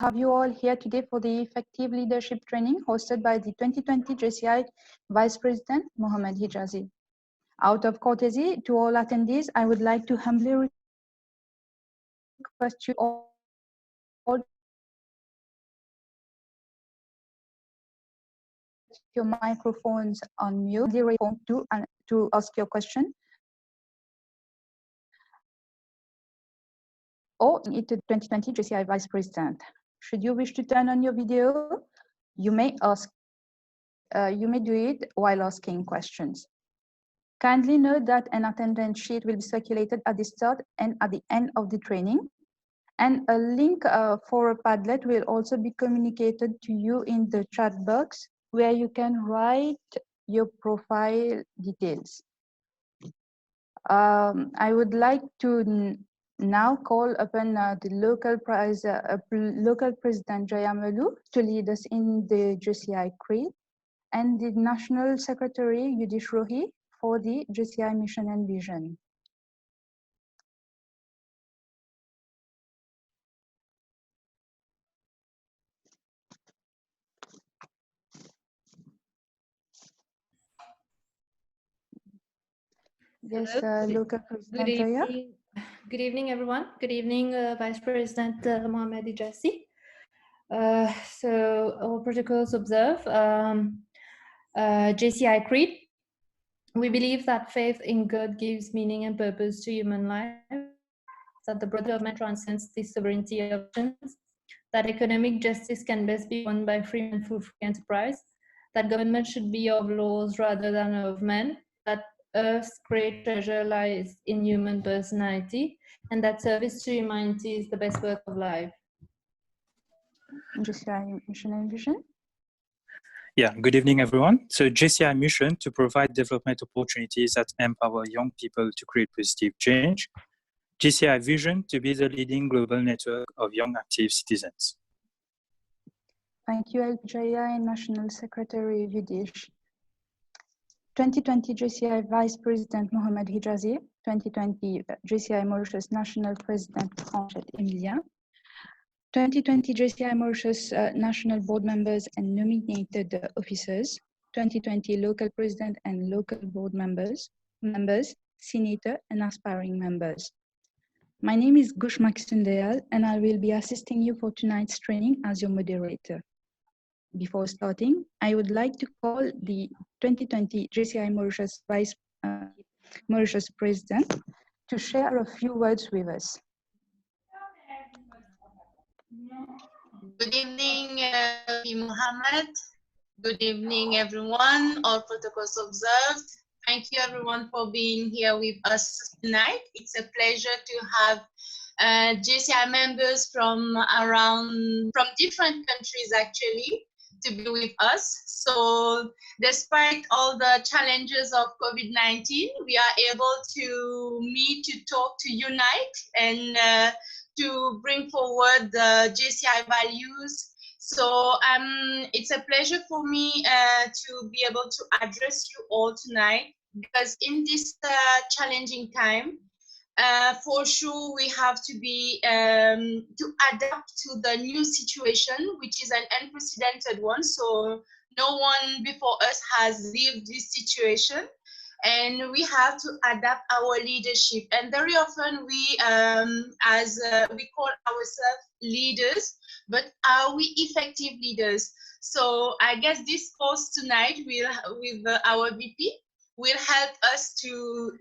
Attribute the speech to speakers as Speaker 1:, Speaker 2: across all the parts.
Speaker 1: have you all here today for the Effective Leadership Training hosted by the 2020 JCI Vice President, Mohammed Hijazi. Out of courtesy to all attendees, I would like to humbly request you all your microphones on mute to ask your question. Or it to 2020 JCI Vice President. Should you wish to turn on your video, you may do it while asking questions. Kindly note that an attendance sheet will be circulated at the start and at the end of the training, and a link for a Padlet will also be communicated to you in the chat box, where you can write your profile details. I would like to now call upon the local President Jaya Malu to lead us in the JCI Creed, and the National Secretary Yudish Rohi for the JCI Mission and Vision. Yes, local President Jaya.
Speaker 2: Good evening, everyone. Good evening, Vice President Mohammed Hijazi. So all protocols observe. JCI Creed. We believe that faith in God gives meaning and purpose to human life, that the broad government transcends the sovereignty of nations, that economic justice can best be won by free and full free enterprise, that government should be of laws rather than of men, that Earth's great treasure lies in human personality, and that service to humanity is the best work of life.
Speaker 1: JCI Mission and Vision.
Speaker 3: Yeah, good evening, everyone. So JCI mission to provide development opportunities that empower young people to create positive change. JCI vision to be the leading global network of young active citizens.
Speaker 1: Thank you, Jaya and National Secretary Yudish. 2020 JCI Vice President Mohammed Hijazi, 2020 JCI Mauritius National President Franchet Emilia, 2020 JCI Mauritius National Board Members and nominated officers, 2020 Local President and Local Board Members, Senator and aspiring members. My name is Gushmak Sundayal and I will be assisting you for tonight's training as your moderator. Before starting, I would like to call the 2020 JCI Mauritius Mauritius President to share a few words with us.
Speaker 4: Good evening, Mohammed. Good evening, everyone. All protocols observed. Thank you, everyone, for being here with us tonight. It's a pleasure to have JCI members from different countries, actually, to be with us. So despite all the challenges of COVID-19, we are able to meet, to talk, to unite, and to bring forward the JCI values. So it's a pleasure for me to be able to address you all tonight, because in this challenging time, for sure we have to be to adapt to the new situation, which is an unprecedented one. So no one before us has lived this situation, and we have to adapt our leadership. And very often we call ourselves leaders, but are we effective leaders? So I guess this course tonight with our VP will help us to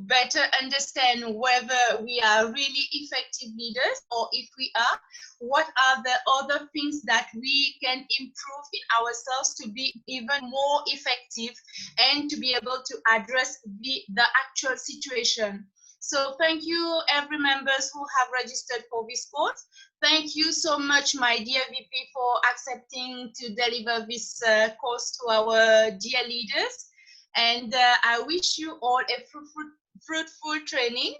Speaker 4: better understand whether we are really effective leaders, or if we are, what are the other things that we can improve in ourselves to be even more effective and to be able to address the actual situation. So thank you, every members who have registered for this course. Thank you so much, my dear VP, for accepting to deliver this course to our dear leaders. And I wish you all a fruitful training.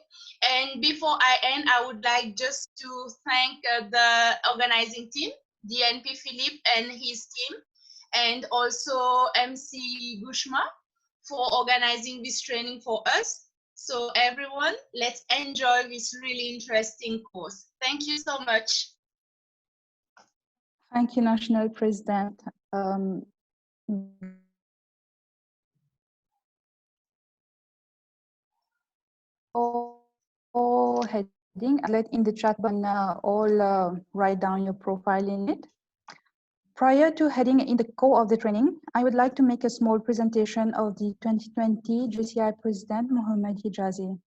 Speaker 4: And before I end, I would like just to thank the organizing team, DNP Philippe and his team, and also MC Gushma for organizing this training for us. So everyone, let's enjoy this really interesting course. Thank you so much.
Speaker 1: Thank you, National President. Or heading, let in the chat button all write down your profile in it. Prior to heading in the core of the training, I would like to make a small presentation of the 2020 JCI President Mohamed Hijazi.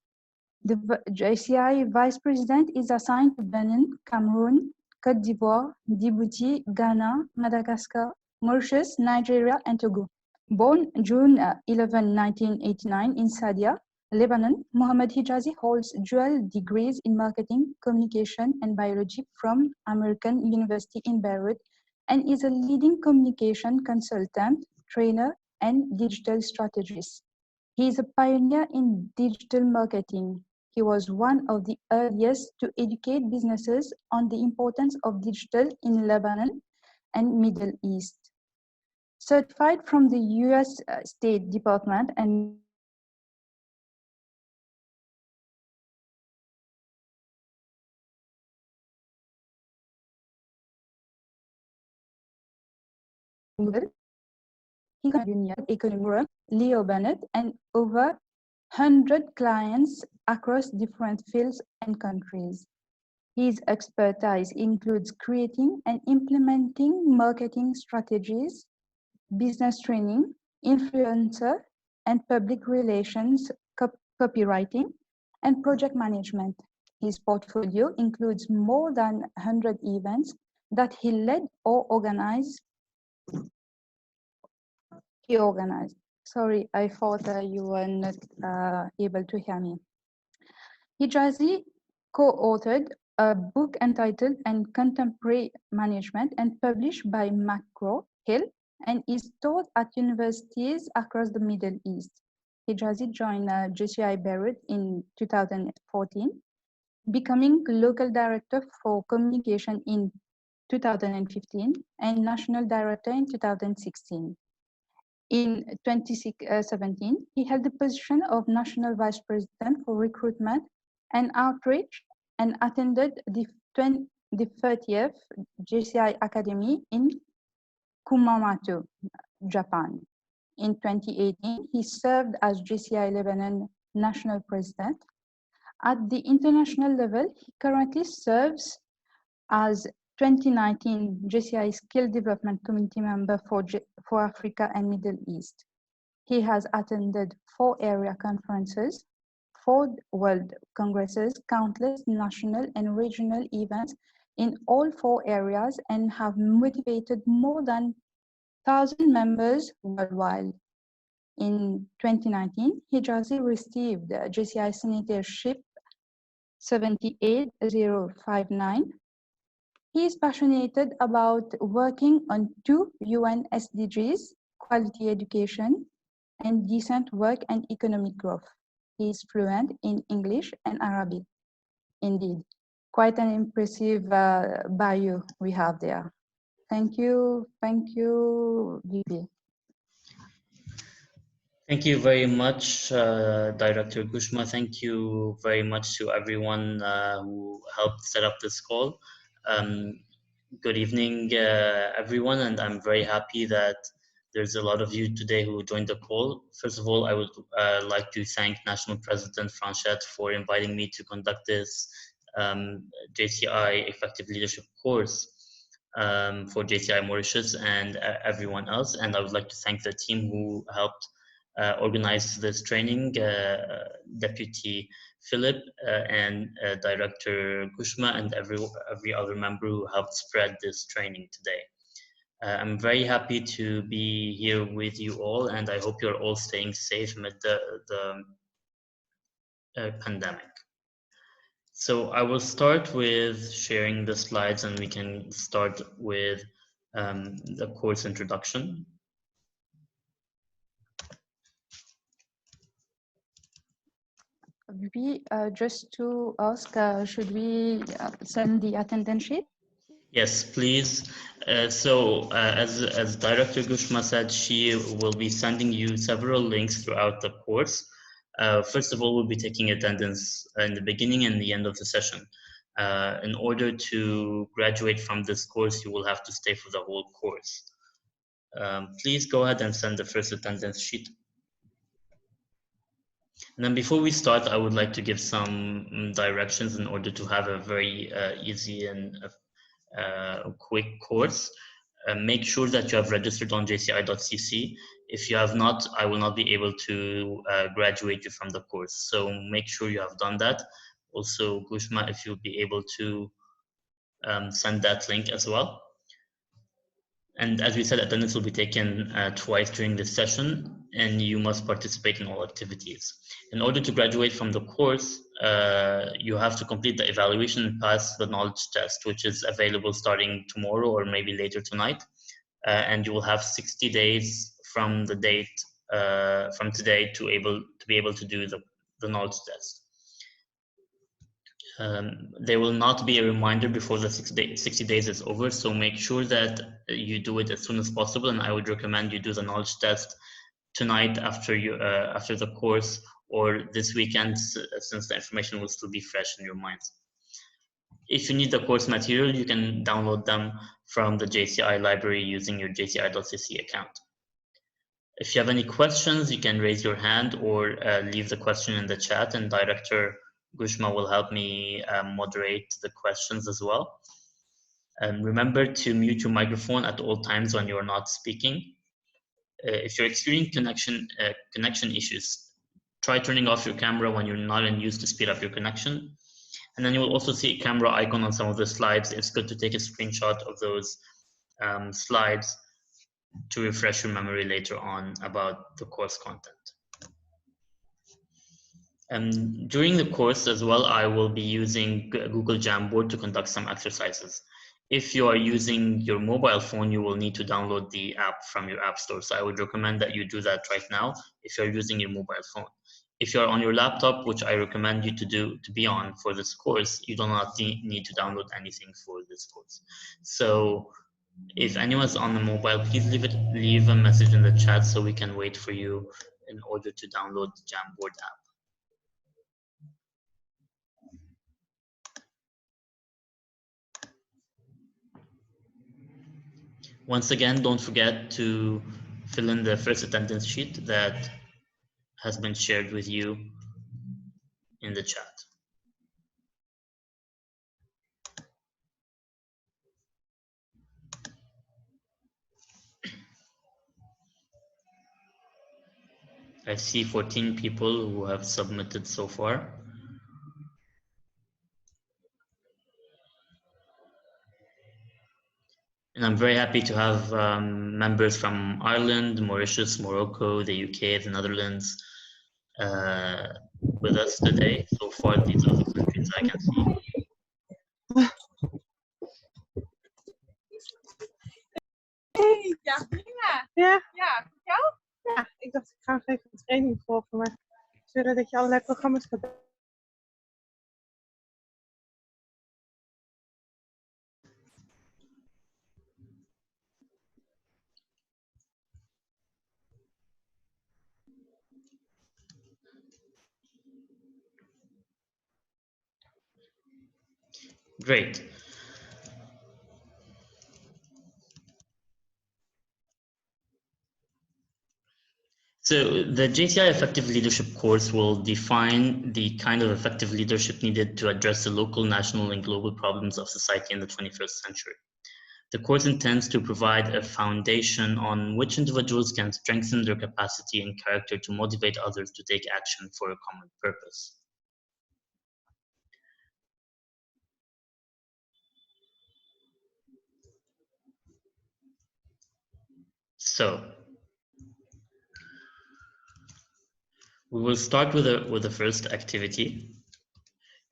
Speaker 1: The JCI Vice President is assigned to Benin, Cameroon, Côte d'Ivoire, Djibouti, Ghana, Madagascar, Mauritius, Nigeria, and Togo. Born June 11, 1989 in Sadia, Lebanon, Mohamed Hijazi holds dual degrees in marketing, communication, and biology from American University in Beirut, and is a leading communication consultant, trainer, and digital strategist. He is a pioneer in digital marketing. He was one of the earliest to educate businesses on the importance of digital in Lebanon and Middle East. Certified from the US State Department and Google, he Union Economic, Leo Bennett, and over 100 clients across different fields and countries. His expertise includes creating and implementing marketing strategies, business training, influencer and public relations, copywriting, and project management. His portfolio includes more than 100 events that he led or organized. Sorry, I thought you were not able to hear me. Hijazi co-authored a book entitled Contemporary Management and published by McGraw-Hill and is taught at universities across the Middle East. Hijazi joined JCI Beirut in 2014, becoming local director for communication in 2015 and national director in 2016. In 2017, he held the position of National Vice President for Recruitment and Outreach and attended the 30th JCI Academy in Kumamoto, Japan. In 2018, he served as JCI Lebanon National President. At the international level, he currently serves as 2019 JCI Skill Development Committee member for Africa and Middle East. He has attended 4 area conferences, 4 world congresses, countless national and regional events in all 4 areas, and have motivated more than 1,000 members worldwide. In 2019, Hijazi received the JCI Senatorship 78059. He is passionate about working on 2 UN SDGs, quality education, and decent work and economic growth. He is fluent in English and Arabic. Indeed, quite an impressive bio we have there. Thank you, VP.
Speaker 5: Thank you very much, Director Gushma. Thank you very much to everyone who helped set up this call. Good evening, everyone, and I'm very happy that there's a lot of you today who joined the call. First of all, I would like to thank National President Franchette for inviting me to conduct this JCI Effective Leadership course for JCI Mauritius and everyone else. And I would like to thank the team who helped organize this training, Deputy Philip and Director Gushma and every other member who helped spread this training today. I'm very happy to be here with you all, and I hope you're all staying safe amid the pandemic. So I will start with sharing the slides, and we can start with the course introduction.
Speaker 1: Just to ask, should we send the attendance sheet?
Speaker 5: Yes, please. As Director Gushma said, she will be sending you several links throughout the course. First of all, we'll be taking attendance in the beginning and the end of the session. In order to graduate from this course, you will have to stay for the whole course. Please go ahead and send the first attendance sheet. And then before we start, I would like to give some directions in order to have a very easy and quick course. Make sure that you have registered on jci.cc. If you have not, I will not be able to graduate you from the course. So make sure you have done that. Also, Gushma, if you'll be able to send that link as well. And as we said, attendance will be taken twice during this session, and you must participate in all activities. In order to graduate from the course, you have to complete the evaluation and pass the knowledge test, which is available starting tomorrow or maybe later tonight. And you will have 60 days from the date from today to be able to do the knowledge test. There will not be a reminder before the 60 days is over, so make sure that you do it as soon as possible, and I would recommend you do the knowledge test tonight after the course, or this weekend, since the information will still be fresh in your minds. If you need the course material, you can download them from the JCI library using your jci.cc account. If you have any questions, you can raise your hand or leave the question in the chat, and Director Gushma will help me moderate the questions as well. And remember to mute your microphone at all times when you're not speaking. If you're experiencing connection issues, try turning off your camera when you're not in use to speed up your connection. And then you will also see a camera icon on some of the slides. It's good to take a screenshot of those slides to refresh your memory later on about the course content. During the course as well, I will be using Google Jamboard to conduct some exercises. If you are using your mobile phone, you will need to download the app from your app store. So I would recommend that you do that right now if you're using your mobile phone. If you're on your laptop, which I recommend you to be on for this course, you do not need to download anything for this course. So if anyone's on the mobile, please leave a message in the chat so we can wait for you in order to download the Jamboard app. Once again, don't forget to fill in the first attendance sheet that has been shared with you in the chat. I see 14 people who have submitted so far. And I'm very happy to have members from Ireland, Mauritius, Morocco, the UK, the Netherlands with us today. So far, these are the countries I can see.
Speaker 6: Hey, ja, prima. Ja? Ja, met jou? Ja, ik dacht ik ga nog even een training volgen, maar ik wil dat je allerlei programma's gaat doen.
Speaker 5: Great. So the JCI Effective Leadership course will define the kind of effective leadership needed to address the local, national, and global problems of society in the 21st century. The course intends to provide a foundation on which individuals can strengthen their capacity and character to motivate others to take action for a common purpose. So we will start with the first activity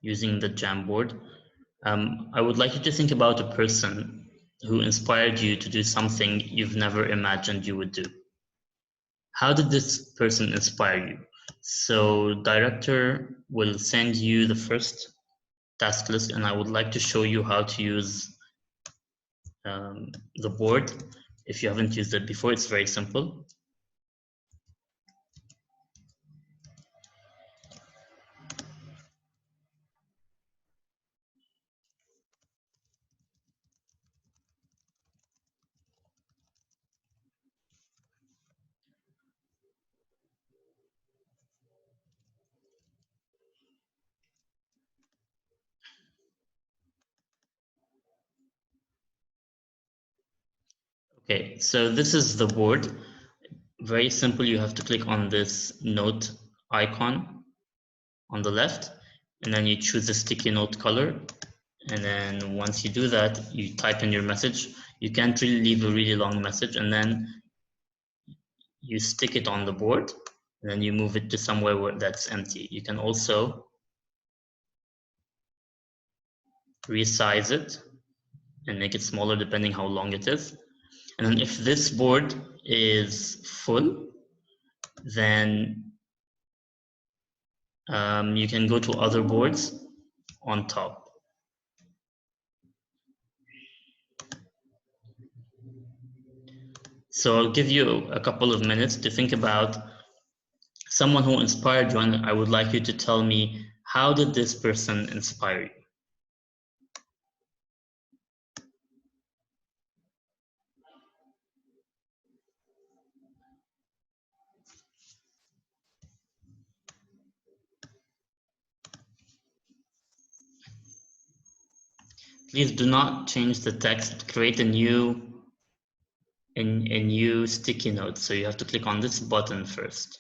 Speaker 5: using the Jamboard. I would like you to think about a person who inspired you to do something you've never imagined you would do. How did this person inspire you? So director will send you the first task list, and I would like to show you how to use the board. If you haven't used it before, it's very simple. Okay, so this is the board. Very simple. You have to click on this note icon on the left, and then you choose the sticky note color. And then once you do that, you type in your message. You can't really leave a really long message, and then you stick it on the board, and then you move it to somewhere where that's empty. You can also resize it and make it smaller depending how long it is. And then if this board is full, then you can go to other boards on top. So I'll give you a couple of minutes to think about someone who inspired you, and I would like you to tell me, how did this person inspire you? Please do not change the text. Create a new sticky note. So you have to click on this button first.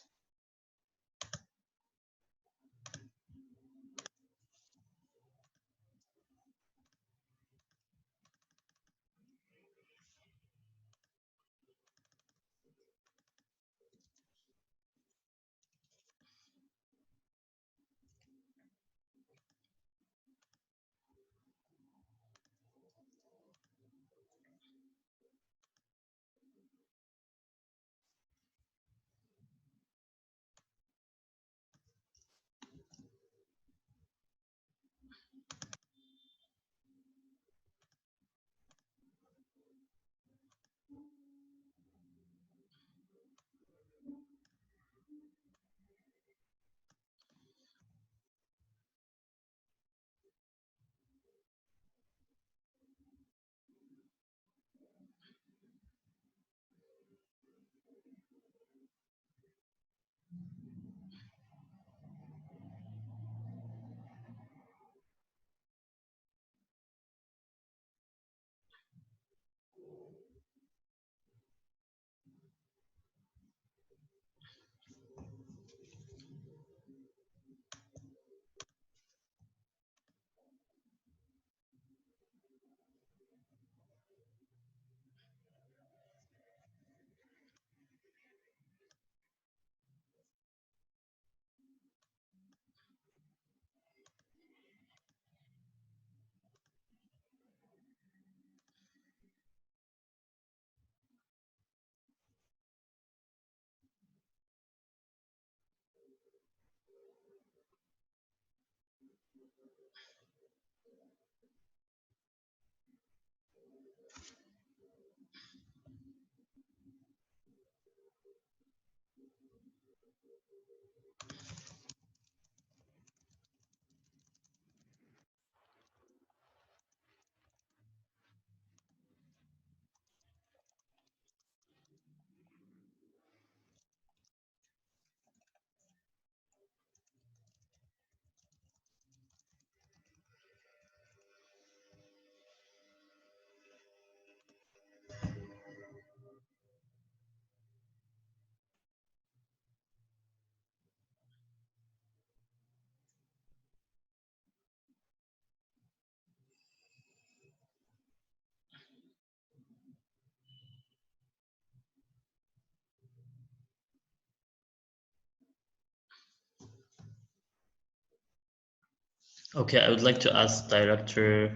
Speaker 5: Okay, I would like to ask Director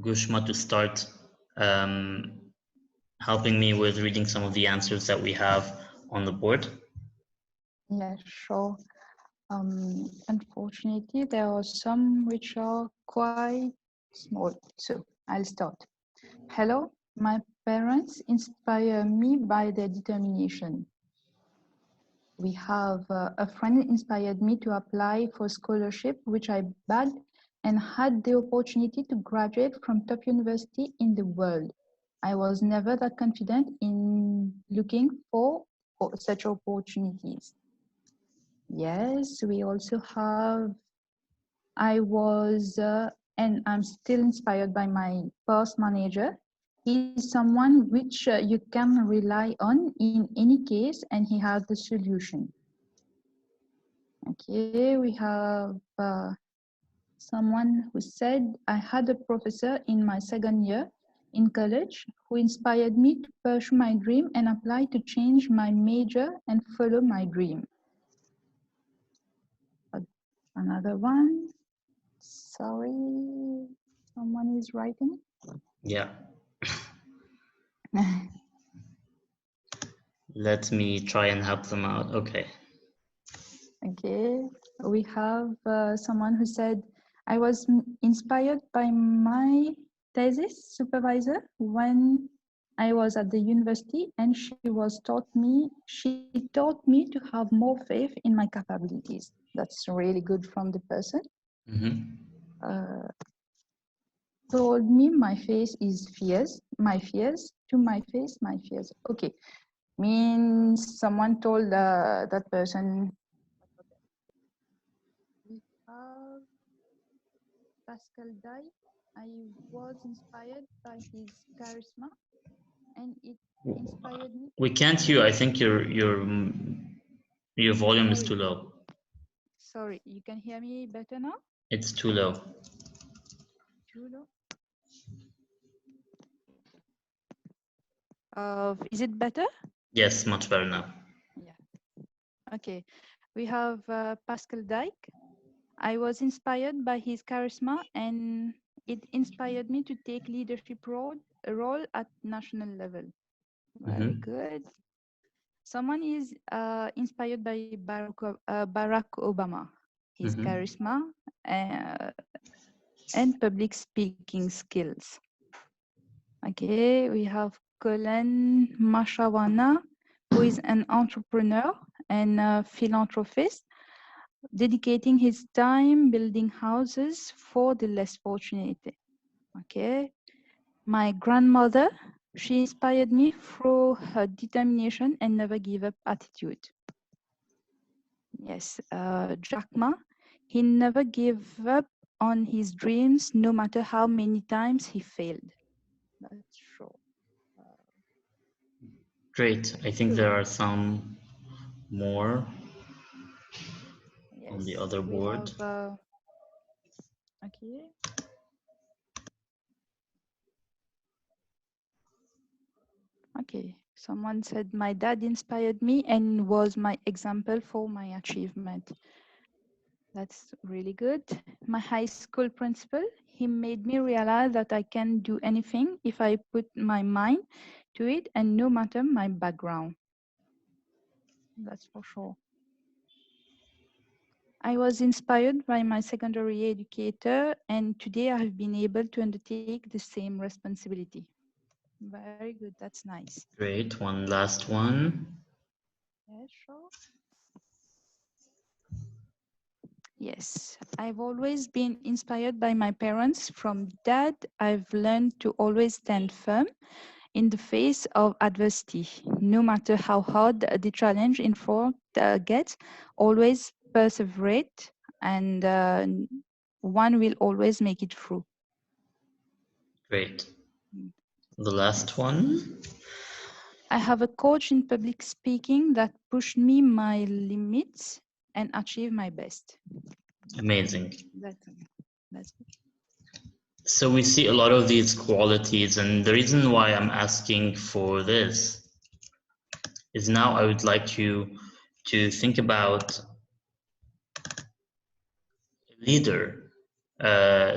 Speaker 5: Gushma to start helping me with reading some of the answers that we have on the board.
Speaker 1: Yeah, sure. Unfortunately, there are some which are quite small, so I'll start. Hello, my parents inspire me by their determination. We have a friend inspired me to apply for scholarship, which I bagged and had the opportunity to graduate from top university in the world. I was never that confident in looking for such opportunities. Yes, we also have, I was, and I'm still inspired by my past manager. He's someone which you can rely on in any case, and he has the solution. Okay, we have someone who said, I had a professor in my second year in college who inspired me to pursue my dream and apply to change my major and follow my dream. Another one. Sorry, someone is writing.
Speaker 5: Yeah. Let me try and help them out. Okay.
Speaker 1: Okay, we have someone who said, I was inspired by my thesis supervisor when I was at the university, and she taught me to have more faith in my capabilities. That's really good from the person. Told me my face is fears, my fears, to my face, my fears. Okay, means someone told that person. We have Pascal Dye. I was inspired by his charisma, and it inspired me.
Speaker 5: We can't hear. I think your volume is too low.
Speaker 1: Sorry, you can hear me better now?
Speaker 5: It's too low.
Speaker 1: Too low. Is it better?
Speaker 5: Yes, much better now.
Speaker 1: Yeah. Okay. We have Pascal Dyke. I was inspired by his charisma, and it inspired me to take leadership role at national level. Very good. Someone is inspired by Barack Obama, his charisma and public speaking skills. Okay, we have Colin Mashawana, who is an entrepreneur and a philanthropist, dedicating his time building houses for the less fortunate. Okay, my grandmother, she inspired me through her determination and never give up attitude. Yes, Jack Ma, he never gave up on his dreams, no matter how many times he failed. That's true.
Speaker 5: Great. I think there are some more on the other board.
Speaker 1: Okay. Okay. Someone said, my dad inspired me and was my example for my achievement. That's really good. My high school principal, he made me realize that I can do anything if I put my mind to it, and no matter my background. That's for sure. I was inspired by my secondary educator, and today I have been able to undertake the same responsibility. Very good, that's nice.
Speaker 5: Great, one last one.
Speaker 1: Yeah, sure. Yes, I've always been inspired by my parents. From dad, I've learned to always stand firm in the face of adversity. No matter how hard the challenge in front gets, always perseverate, and one will always make it through.
Speaker 5: Great. The last one.
Speaker 1: I have a coach in public speaking that pushed me my limits and achieved my best.
Speaker 5: Amazing.
Speaker 1: That's good.
Speaker 5: So we see a lot of these qualities, and the reason why I'm asking for this is now I would like you to think about a leader,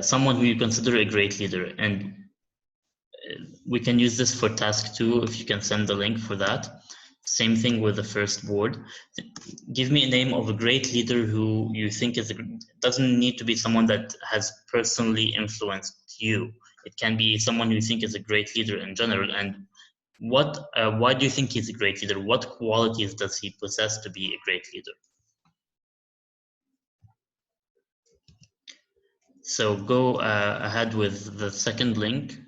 Speaker 5: someone who you consider a great leader, and we can use this for task 2 if you can send the link for that. Same thing with the first board. Give me a name of a great leader who you think is doesn't need to be someone that has personally influenced you. It can be someone who you think is a great leader in general. And why do you think he's a great leader? What qualities does he possess to be a great leader? So go ahead with the second link.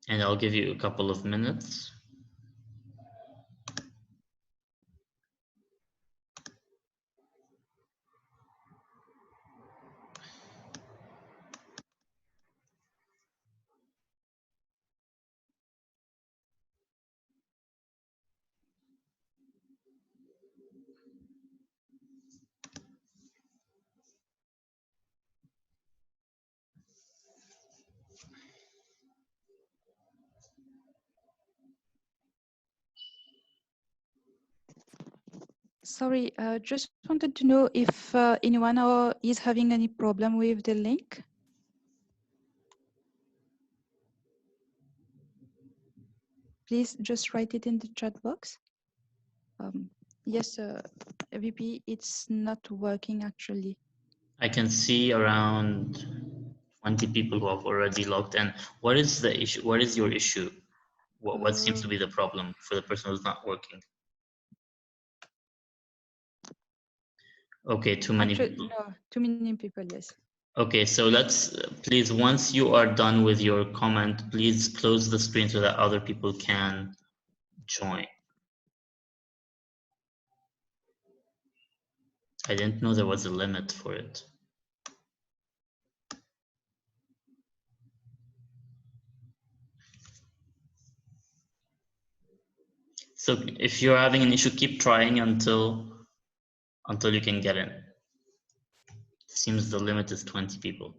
Speaker 5: And I'll give you a couple of minutes.
Speaker 1: Sorry, just wanted to know if anyone is having any problem with the link. Please just write it in the chat box. Yes, VP, it's not working actually.
Speaker 5: I can see around 20 people who have already logged in. What is the issue? What is your issue? What seems to be the problem for the person who's not working? Okay, too many people.
Speaker 1: No, too many people, yes.
Speaker 5: Okay, so let's please, once you are done with your comment, please close the screen so that other people can join. I didn't know there was a limit for it. So if you're having an issue, keep trying until you can get in. Seems the limit is 20 people.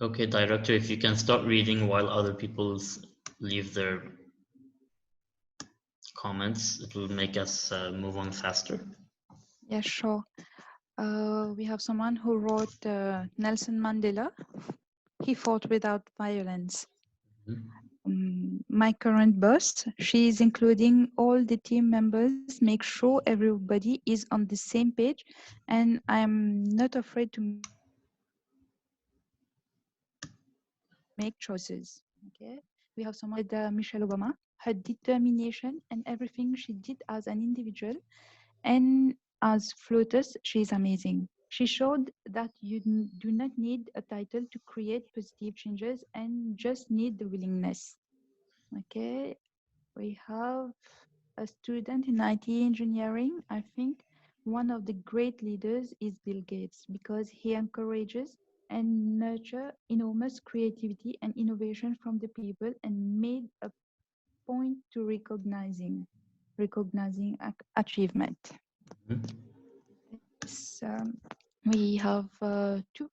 Speaker 5: Okay, director, if you can start reading while other people leave their comments, it will make us move on faster.
Speaker 1: Yeah, sure. We have someone who wrote Nelson Mandela. He fought without violence. My current boss, she is including all the team members, make sure everybody is on the same page, and I'm not afraid to make choices. Okay, we have someone with Michelle Obama, her determination and everything she did as an individual and as flutist, she's amazing. She showed that you do not need a title to create positive changes and just need the willingness. Okay, we have a student in IT engineering. I think one of the great leaders is Bill Gates because he encourages and nurture enormous creativity and innovation from the people and made a point to recognizing achievement. Yes, we have two,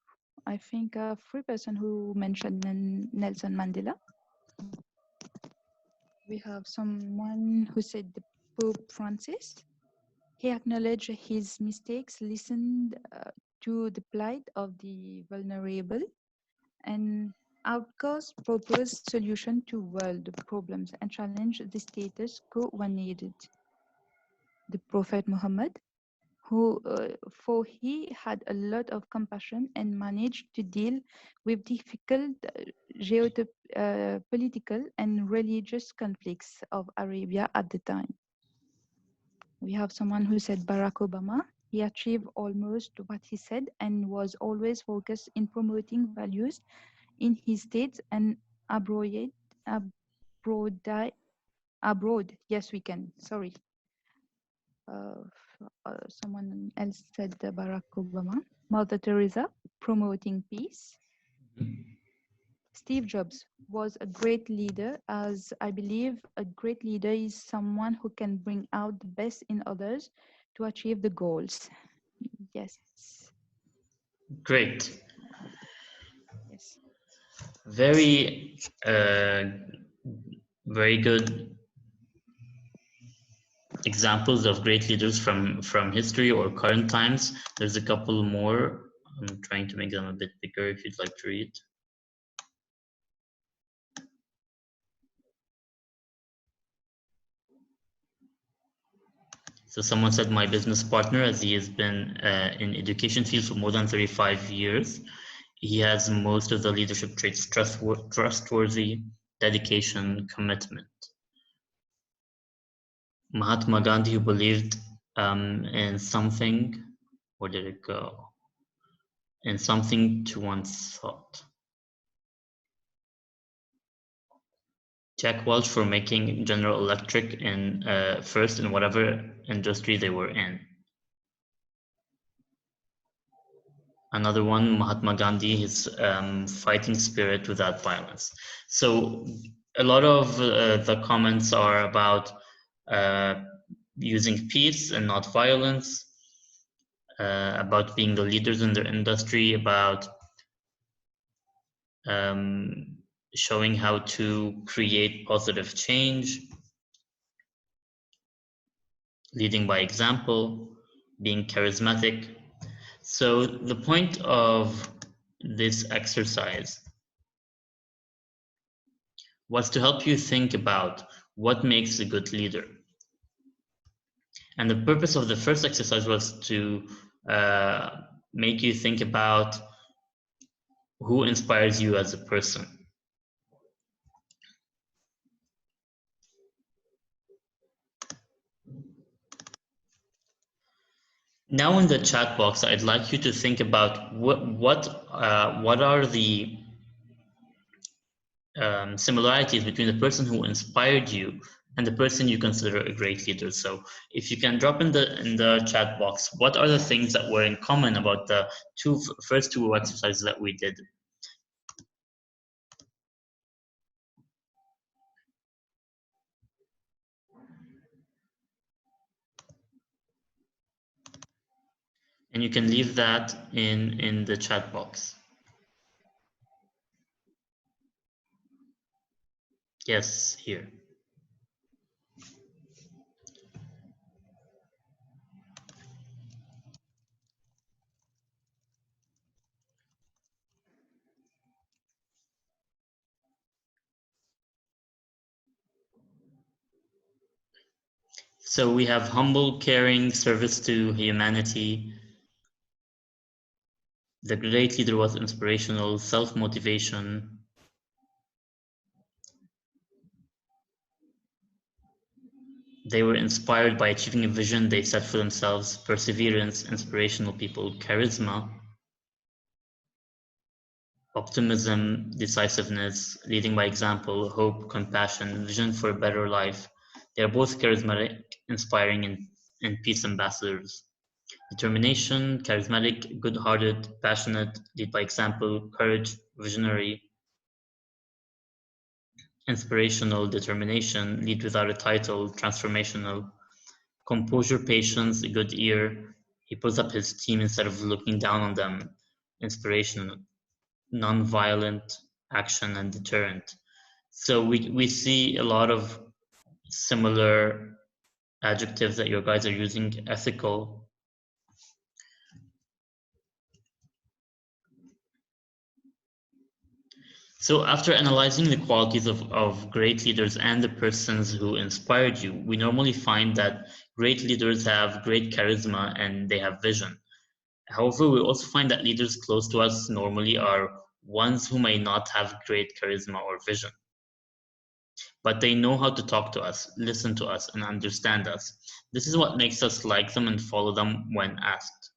Speaker 1: I think, three persons who mentioned Nelson Mandela. We have someone who said the Pope Francis. He acknowledged his mistakes, listened to the plight of the vulnerable, and outcast proposed solution to world problems and challenged the status quo when needed. The Prophet Muhammad, who, for he had a lot of compassion and managed to deal with difficult geopolitical and religious conflicts of Arabia at the time. We have someone who said Barack Obama. He achieved almost what he said and was always focused in promoting values in his states and abroad abroad. Yes, we can. Sorry. Someone else said Barack Obama. Mother Teresa, promoting peace. Steve Jobs was a great leader, as I believe a great leader is someone who can bring out the best in others to achieve the goals. Yes.
Speaker 5: Great.
Speaker 1: Yes.
Speaker 5: Very, very good examples of great leaders from history or current times. There's a couple more. I'm trying to make them a bit bigger if you'd like to read. So someone said, my business partner, as he has been in education field for more than 35 years, he has most of the leadership traits: trustworthy, dedication, commitment. Mahatma Gandhi, who believed in something, where did it go? In something to one's thought. Jack Welch for making General Electric in first in whatever industry they were in. Another one, Mahatma Gandhi, his fighting spirit without violence. So a lot of the comments are about using peace and not violence, about being the leaders in their industry, about showing how to create positive change, leading by example, being charismatic. So the point of this exercise was to help you think about what makes a good leader. And the purpose of the first exercise was to make you think about who inspires you as a person. Now in the chat box, I'd like you to think about what are the similarities between the person who inspired you and the person you consider a great leader. So if you can drop in the chat box, what are the things that were in common about the first two exercises that we did? And you can leave that in the chat box. Yes, here. So we have humble, caring, service to humanity. The great leader was inspirational, self-motivation. They were inspired by achieving a vision they set for themselves, perseverance, inspirational people, charisma, optimism, decisiveness, leading by example, hope, compassion, vision for a better life. They are both charismatic, inspiring, and peace ambassadors. Determination, charismatic, good-hearted, passionate, lead by example, courage, visionary, inspirational, determination, lead without a title, transformational, composure, patience, a good ear. He pulls up his team instead of looking down on them, inspirational, non-violent, action, and deterrent. So we see a lot of similar adjectives that your guys are using: ethical. So after analyzing the qualities of great leaders and the persons who inspired you, we normally find that great leaders have great charisma and they have vision. However, we also find that leaders close to us normally are ones who may not have great charisma or vision. But they know how to talk to us, listen to us, and understand us. This is what makes us like them and follow them when asked.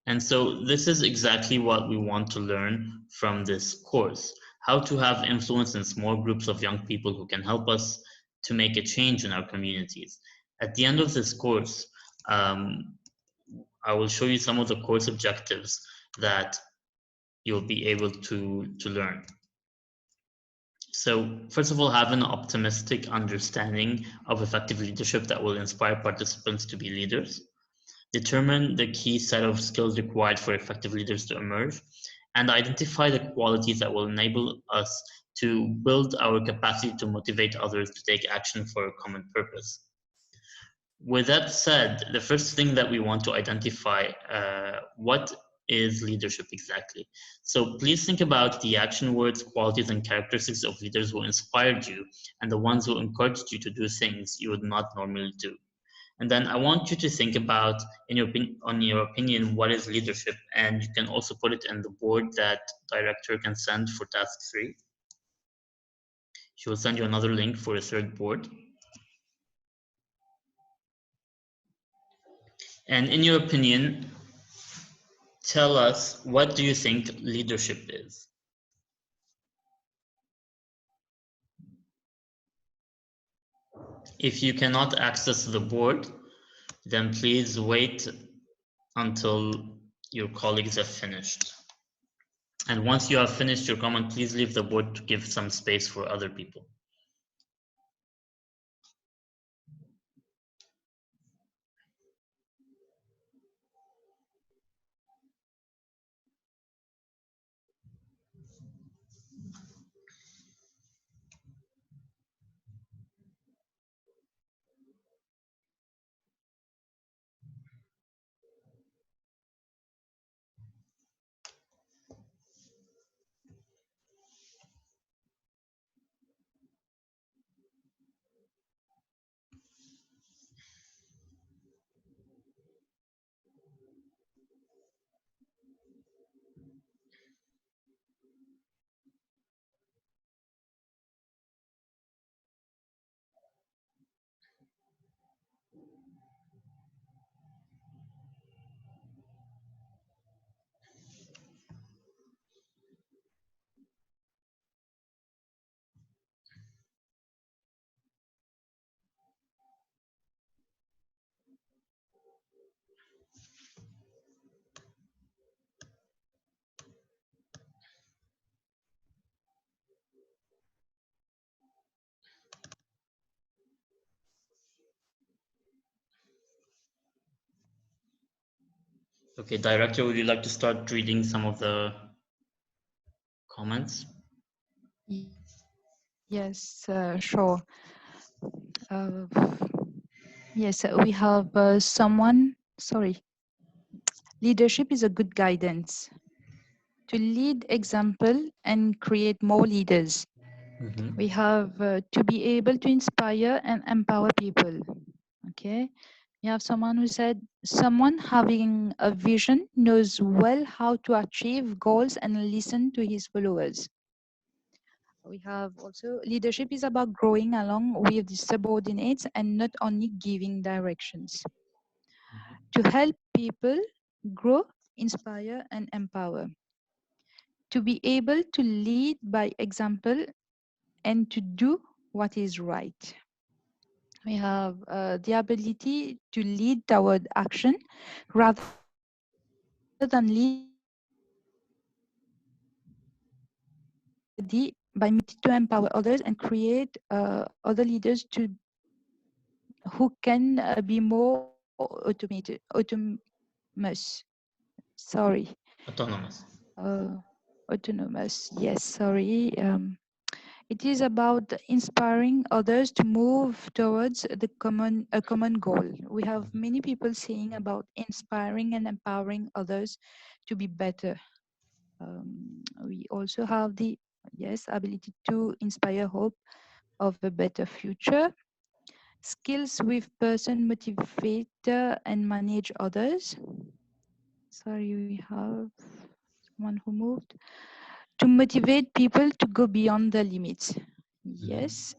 Speaker 5: And so this is exactly what we want to learn from this course: how to have influence in small groups of young people who can help us to make a change in our communities. At the end of this course, I will show you some of the course objectives that you'll be able to learn. So first of all, have an optimistic understanding of effective leadership that will inspire participants to be leaders. Determine the key set of skills required for effective leaders to emerge, and identify the qualities that will enable us to build our capacity to motivate others to take action for a common purpose. With that said, the first thing that we want to identify, what is leadership exactly? So please think about the action words, qualities, and characteristics of leaders who inspired you and the ones who encouraged you to do things you would not normally do. And then I want you to think about, in your opinion, what is leadership? And you can also put it in the board that director can send for task 3. She will send you another link for a third board. And in your opinion, tell us, what do you think leadership is? If you cannot access the board, then please wait until your colleagues have finished. And once you have finished your comment, please leave the board to give some space for other people. Okay, Director, would you like to start reading some of the comments?
Speaker 1: Yes, sure. Yes, we have someone, sorry. Leadership is a good guidance to lead example and create more leaders.
Speaker 5: Mm-hmm.
Speaker 1: We have to be able to inspire and empower people. Okay. You have someone who said, someone having a vision knows well how to achieve goals and listen to his followers. We have also, leadership is about growing along with the subordinates and not only giving directions. To help people grow, inspire, and empower. To be able to lead by example and to do what is right. We have the ability to lead toward action rather than lead by to empower others and create other leaders who can be more autonomous. Sorry.
Speaker 5: Autonomous.
Speaker 1: Autonomous. Yes, sorry. It is about inspiring others to move towards a common goal. We have many people saying about inspiring and empowering others to be better. We also have the ability to inspire hope of a better future. Skills with person motivate and manage others. Sorry, we have someone who moved. To motivate people to go beyond the limits. Yes.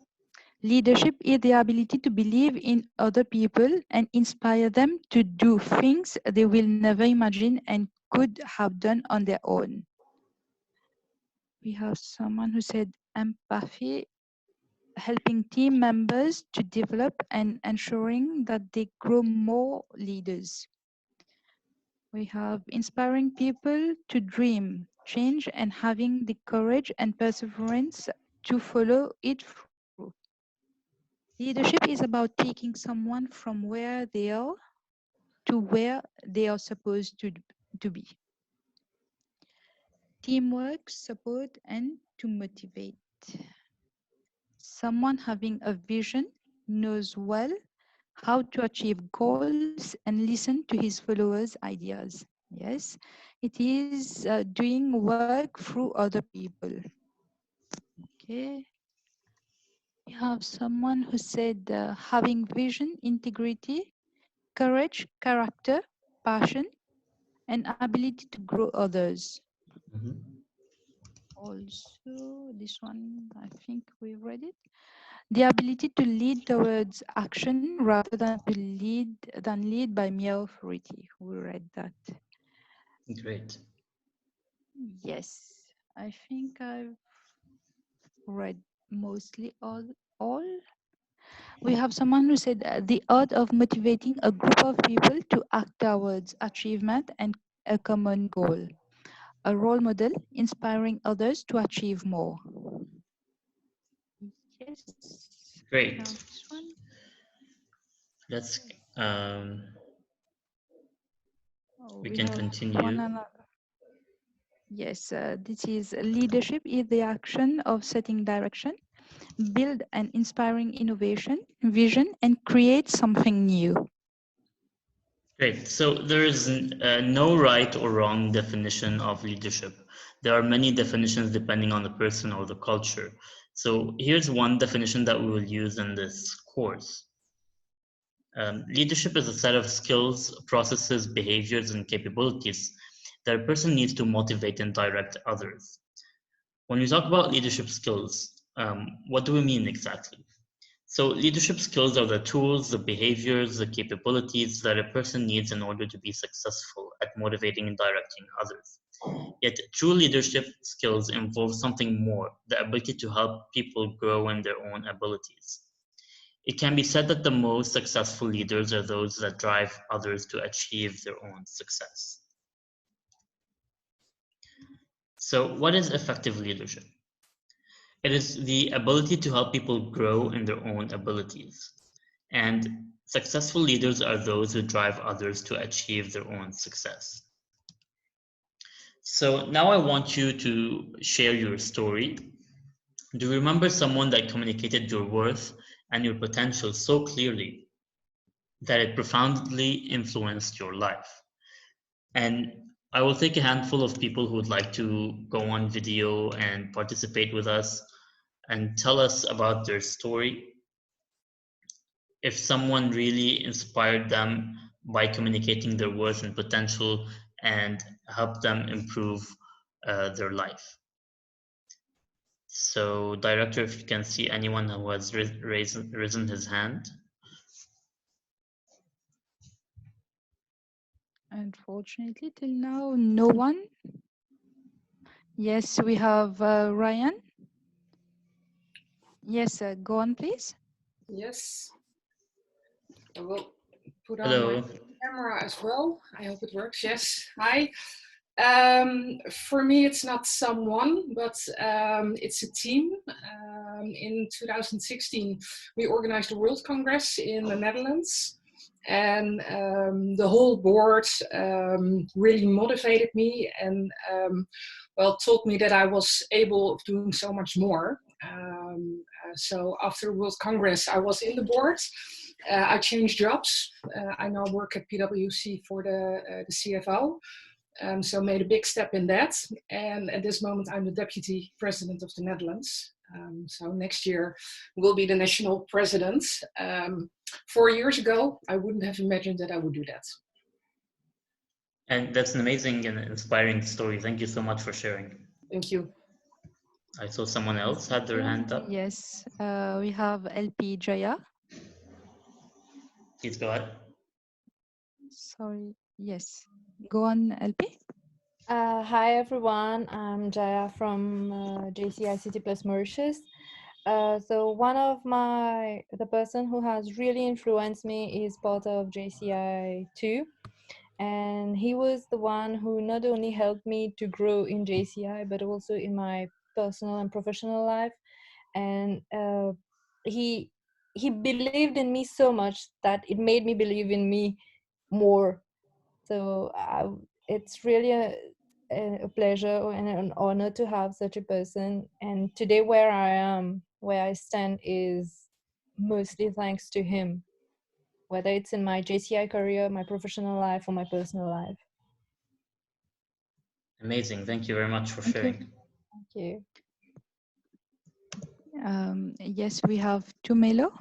Speaker 1: Leadership is the ability to believe in other people and inspire them to do things they will never imagine and could have done on their own. We have someone who said empathy, helping team members to develop and ensuring that they grow more leaders. We have inspiring people to dream, change, and having the courage and perseverance to follow it through. Leadership is about taking someone from where they are to where they are supposed to be. Teamwork, support, and to motivate. Someone having a vision knows well how to achieve goals and listen to his followers' ideas. Yes, it is doing work through other people. Okay. We have someone who said having vision, integrity, courage, character, passion, and ability to grow others.
Speaker 5: Mhm.
Speaker 1: Also, this one, I think we read it. The ability to lead towards action rather than lead by mere authority. We read that.
Speaker 5: Great.
Speaker 1: Yes, I think I've read mostly all. We have someone who said the art of motivating a group of people to act towards achievement and a common goal. A role model inspiring others to achieve more. Yes.
Speaker 5: Great.
Speaker 1: Now this one.
Speaker 5: Let's we
Speaker 1: We
Speaker 5: can
Speaker 1: have
Speaker 5: continue.
Speaker 1: one another. Yes, this is leadership is the action of setting direction, build an inspiring innovation, vision, and create something new.
Speaker 5: Great. So there is no right or wrong definition of leadership. There are many definitions depending on the person or the culture. So here's one definition that we will use in this course. Leadership is a set of skills, processes, behaviors, and capabilities that a person needs to motivate and direct others. When we talk about leadership skills, what do we mean exactly? So leadership skills are the tools, the behaviors, the capabilities that a person needs in order to be successful at motivating and directing others. Yet true leadership skills involve something more, the ability to help people grow in their own abilities. It can be said that the most successful leaders are those that drive others to achieve their own success. So what is effective leadership? It is the ability to help people grow in their own abilities. And successful leaders are those who drive others to achieve their own success. So now I want you to share your story. Do you remember someone that communicated your worth and your potential so clearly that it profoundly influenced your life? And I will take a handful of people who would like to go on video and participate with us and tell us about their story. If someone really inspired them by communicating their worth and potential and helped them improve their life. So, director, if you can see anyone who has risen his hand.
Speaker 1: Unfortunately, till now, no one. Yes, we have Ryan. Yes, go on, please.
Speaker 7: Yes, I will put on
Speaker 5: Hello.
Speaker 7: my camera as well. I hope it works. Yes, hi. For me, it's not someone, but it's a team. In 2016, we organized a World Congress in the Netherlands. And the whole board really motivated me and well, told me that I was able of doing so much more. So after World Congress, I was in the board. I changed jobs. I now work at PwC for the CFO. So made a big step in that. And at this moment, I'm the deputy president of the Netherlands. So next year will be the national president. 4 years ago, I wouldn't have imagined that I would do that.
Speaker 5: And that's an amazing and inspiring story. Thank you so much for sharing.
Speaker 7: Thank you.
Speaker 5: I saw someone else had their hand up.
Speaker 1: Yes, we have LP Jaya.
Speaker 5: Please go ahead.
Speaker 1: Sorry, yes. Go on, LP.
Speaker 2: Hi everyone, I'm Jaya from JCI City Plus Mauritius. So one of the person who has really influenced me is part of JCI 2, and he was the one who not only helped me to grow in JCI but also in my personal and professional life. And he believed in me so much that it made me believe in me more. So it's really a pleasure and an honor to have such a person. And today, where I am, where I stand, is mostly thanks to him, whether it's in my JCI career, my professional life, or my personal life.
Speaker 5: Amazing. Thank you very much for
Speaker 1: Thank you.
Speaker 5: sharing.
Speaker 2: Thank you.
Speaker 1: Yes, we have Tumelo,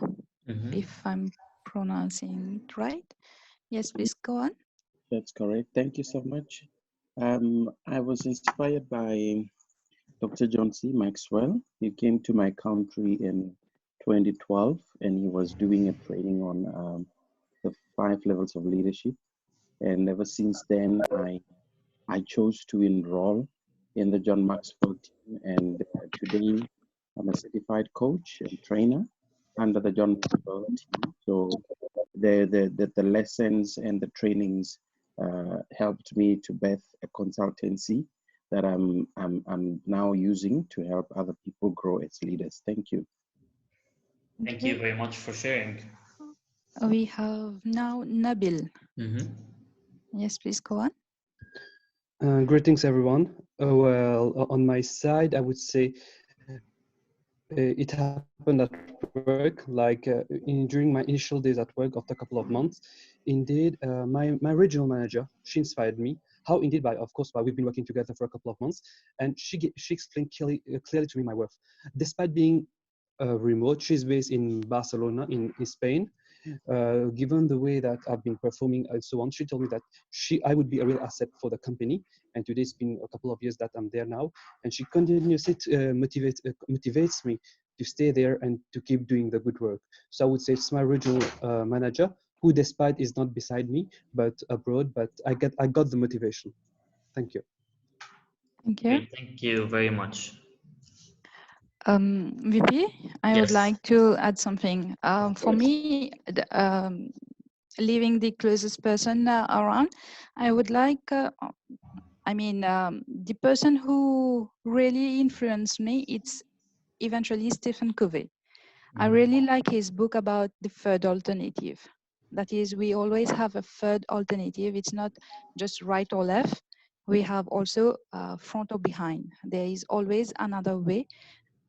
Speaker 5: Mhm.
Speaker 1: if I'm pronouncing it right. Yes, please go on.
Speaker 8: That's correct. Thank you so much. I was inspired by Dr. John C. Maxwell. He came to my country in 2012 and he was doing a training on the 5 levels of leadership. And ever since then, I chose to enroll in the John Maxwell team. And today I'm a certified coach and trainer under the John Maxwell team. So the lessons and the trainings helped me to birth a consultancy that I'm now using to help other people grow as leaders. Thank you.
Speaker 5: Thank you very much for sharing.
Speaker 1: We have now Nabil.
Speaker 5: Mhm.
Speaker 1: Yes, please go on.
Speaker 9: Greetings, everyone. Well, on my side, I would say it happened at work, like during my initial days at work after a couple of months. Indeed, my regional manager, she inspired me. How indeed, of course, we've been working together for a couple of months, and she explained clearly to me my worth. Despite being remote, she's based in Barcelona, in Spain. Given the way that I've been performing and so on, she told me that I would be a real asset for the company. And today it's been a couple of years that I'm there now, and she continuously motivates me to stay there and to keep doing the good work. So I would say it's my regional manager, who despite is not beside me but abroad, but I got the motivation. Thank you.
Speaker 1: Thank you.
Speaker 5: Great. Thank you very much.
Speaker 1: VP, I would
Speaker 5: Yes.
Speaker 1: like to add something. For me, leaving the closest person around, I would like, the person who really influenced me, it's eventually Stephen Covey. I really like his book about the third alternative. That is, we always have a third alternative. It's not just right or left. We have also front or behind. There is always another way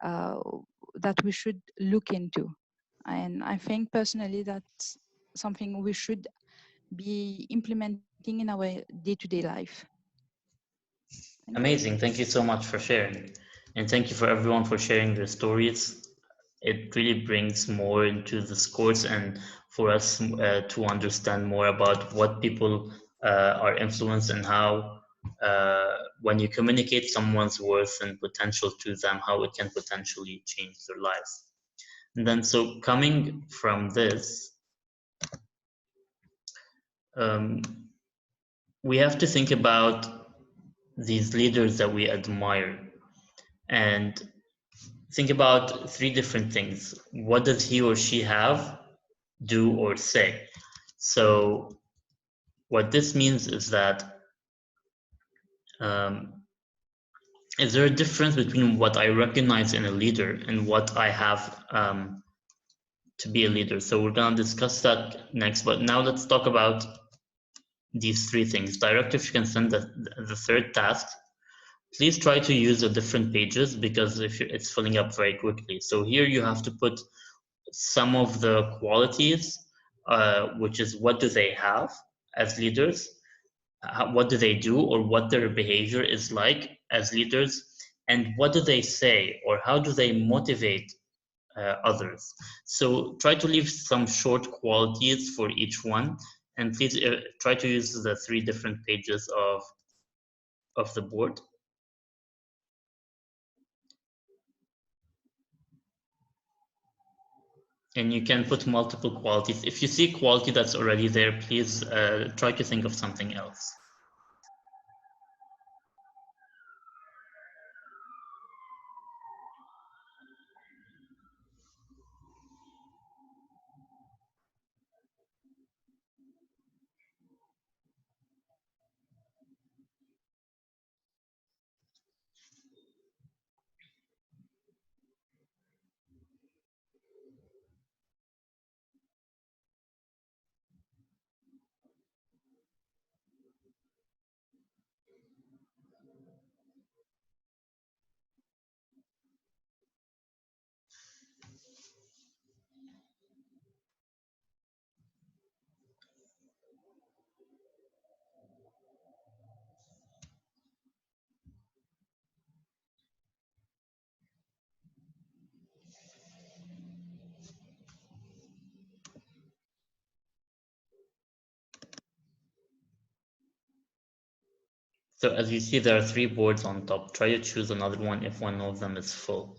Speaker 1: that we should look into. And I think personally that's something we should be implementing in our day-to-day life.
Speaker 5: Amazing. Thank you so much for sharing. And thank you for everyone for sharing their stories. It really brings more into this course and for us to understand more about what people are influenced and how when you communicate someone's worth and potential to them, how it can potentially change their lives. And then so coming from this, we have to think about these leaders that we admire and think about 3 different things. What does he or she have, do, or say? So what this means is that is there a difference between what I recognize in a leader and what I have to be a leader? So we're going to discuss that next, but now let's talk about these 3 things. Director, if you can send the third task, please try to use the different pages because it's filling up very quickly. So here you have to put some of the qualities, which is what do they have as leaders, what do they do, or what their behavior is like as leaders, and what do they say, or how do they motivate others. So try to leave some short qualities for each one, and please try to use the 3 different pages of the board. And you can put multiple qualities. If you see quality that's already there, please try to think of something else. So as you see, there are 3 boards on top. Try to choose another one if one of them is full.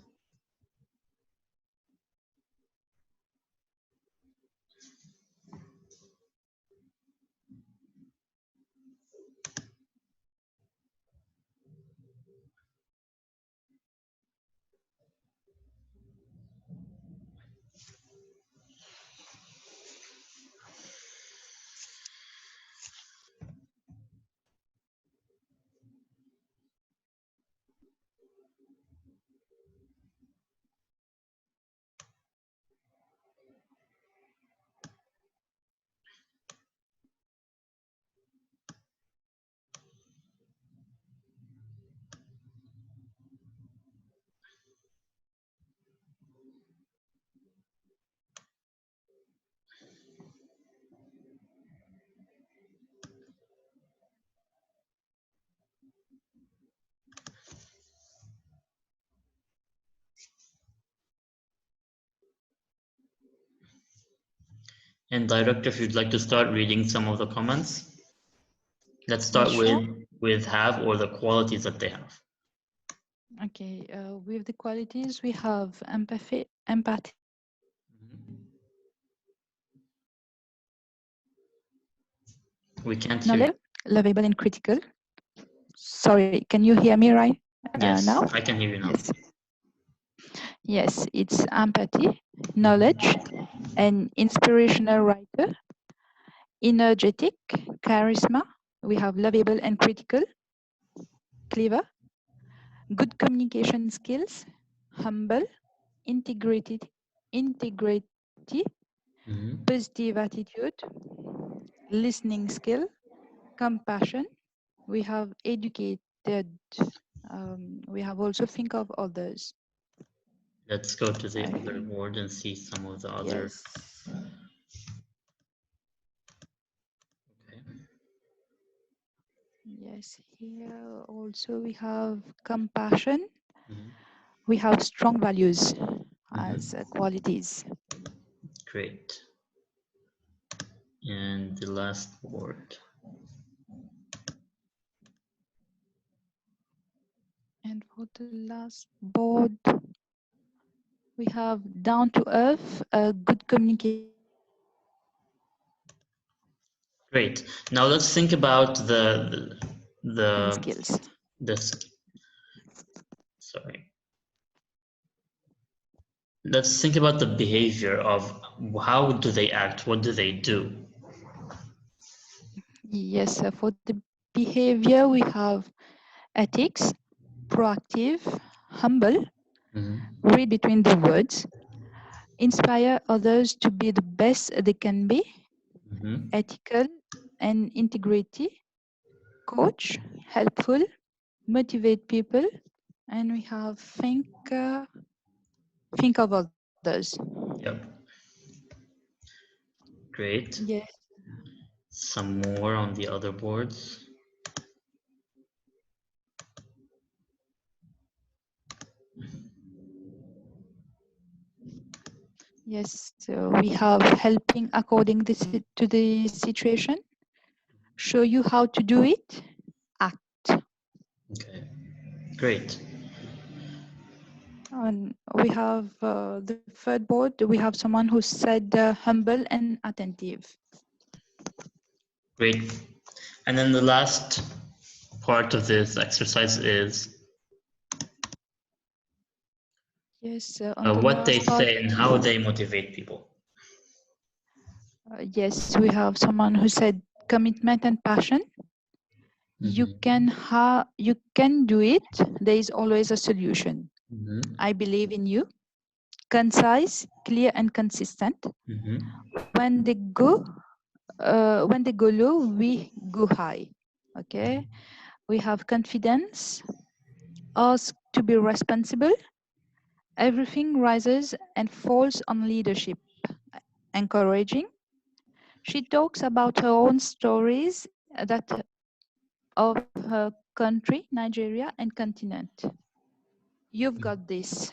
Speaker 5: And director, if you'd like to start reading some of the comments, let's start
Speaker 1: Sure.
Speaker 5: with have or the qualities that they have.
Speaker 1: Okay, with the qualities, we have empathy,
Speaker 5: We can't hear you.
Speaker 1: knowledge, lovable and critical. Sorry, can you hear me right
Speaker 5: Yes,
Speaker 1: now?
Speaker 5: I can hear you now.
Speaker 1: Yes. Yes, it's empathy, knowledge, and inspirational writer, energetic, charisma. We have lovable and critical, clever, good communication skills, humble, integrity, positive attitude, listening skill, compassion. We have educated. We have also think of others.
Speaker 5: Let's go to the other board and see some of the other.
Speaker 1: Yes.
Speaker 5: Okay.
Speaker 1: Yes, here also we have compassion. We have strong values as qualities.
Speaker 5: Great. And the last board.
Speaker 1: And for the last board, we have down to earth, good communication.
Speaker 5: Great. Now let's think about the
Speaker 1: skills.
Speaker 5: Sorry. Let's think about the behavior of how do they act? What do they do?
Speaker 1: Yes, for the behavior, we have ethics, proactive, humble, read between the words, inspire others to be the best they can be, ethical and integrity, coach, helpful, motivate people, and we have think of others.
Speaker 5: Yep. Great.
Speaker 1: Yes.
Speaker 5: Some more on the other boards.
Speaker 1: Yes, so we have helping according to the situation, show you how to do it, act.
Speaker 5: Okay, great.
Speaker 1: And we have the third board, we have someone who said humble and attentive.
Speaker 5: Great. And then the last part of this exercise is
Speaker 1: Yes,
Speaker 5: what they say and how they motivate people.
Speaker 1: Yes, we have someone who said commitment and passion. You can do it. There is always a solution. I believe in you. Concise, clear, and consistent. When they go low, we go high. Okay. We have confidence. Ask to be responsible. Everything rises and falls on leadership. Encouraging. She talks about her own stories of her country, Nigeria, and continent. You've got this.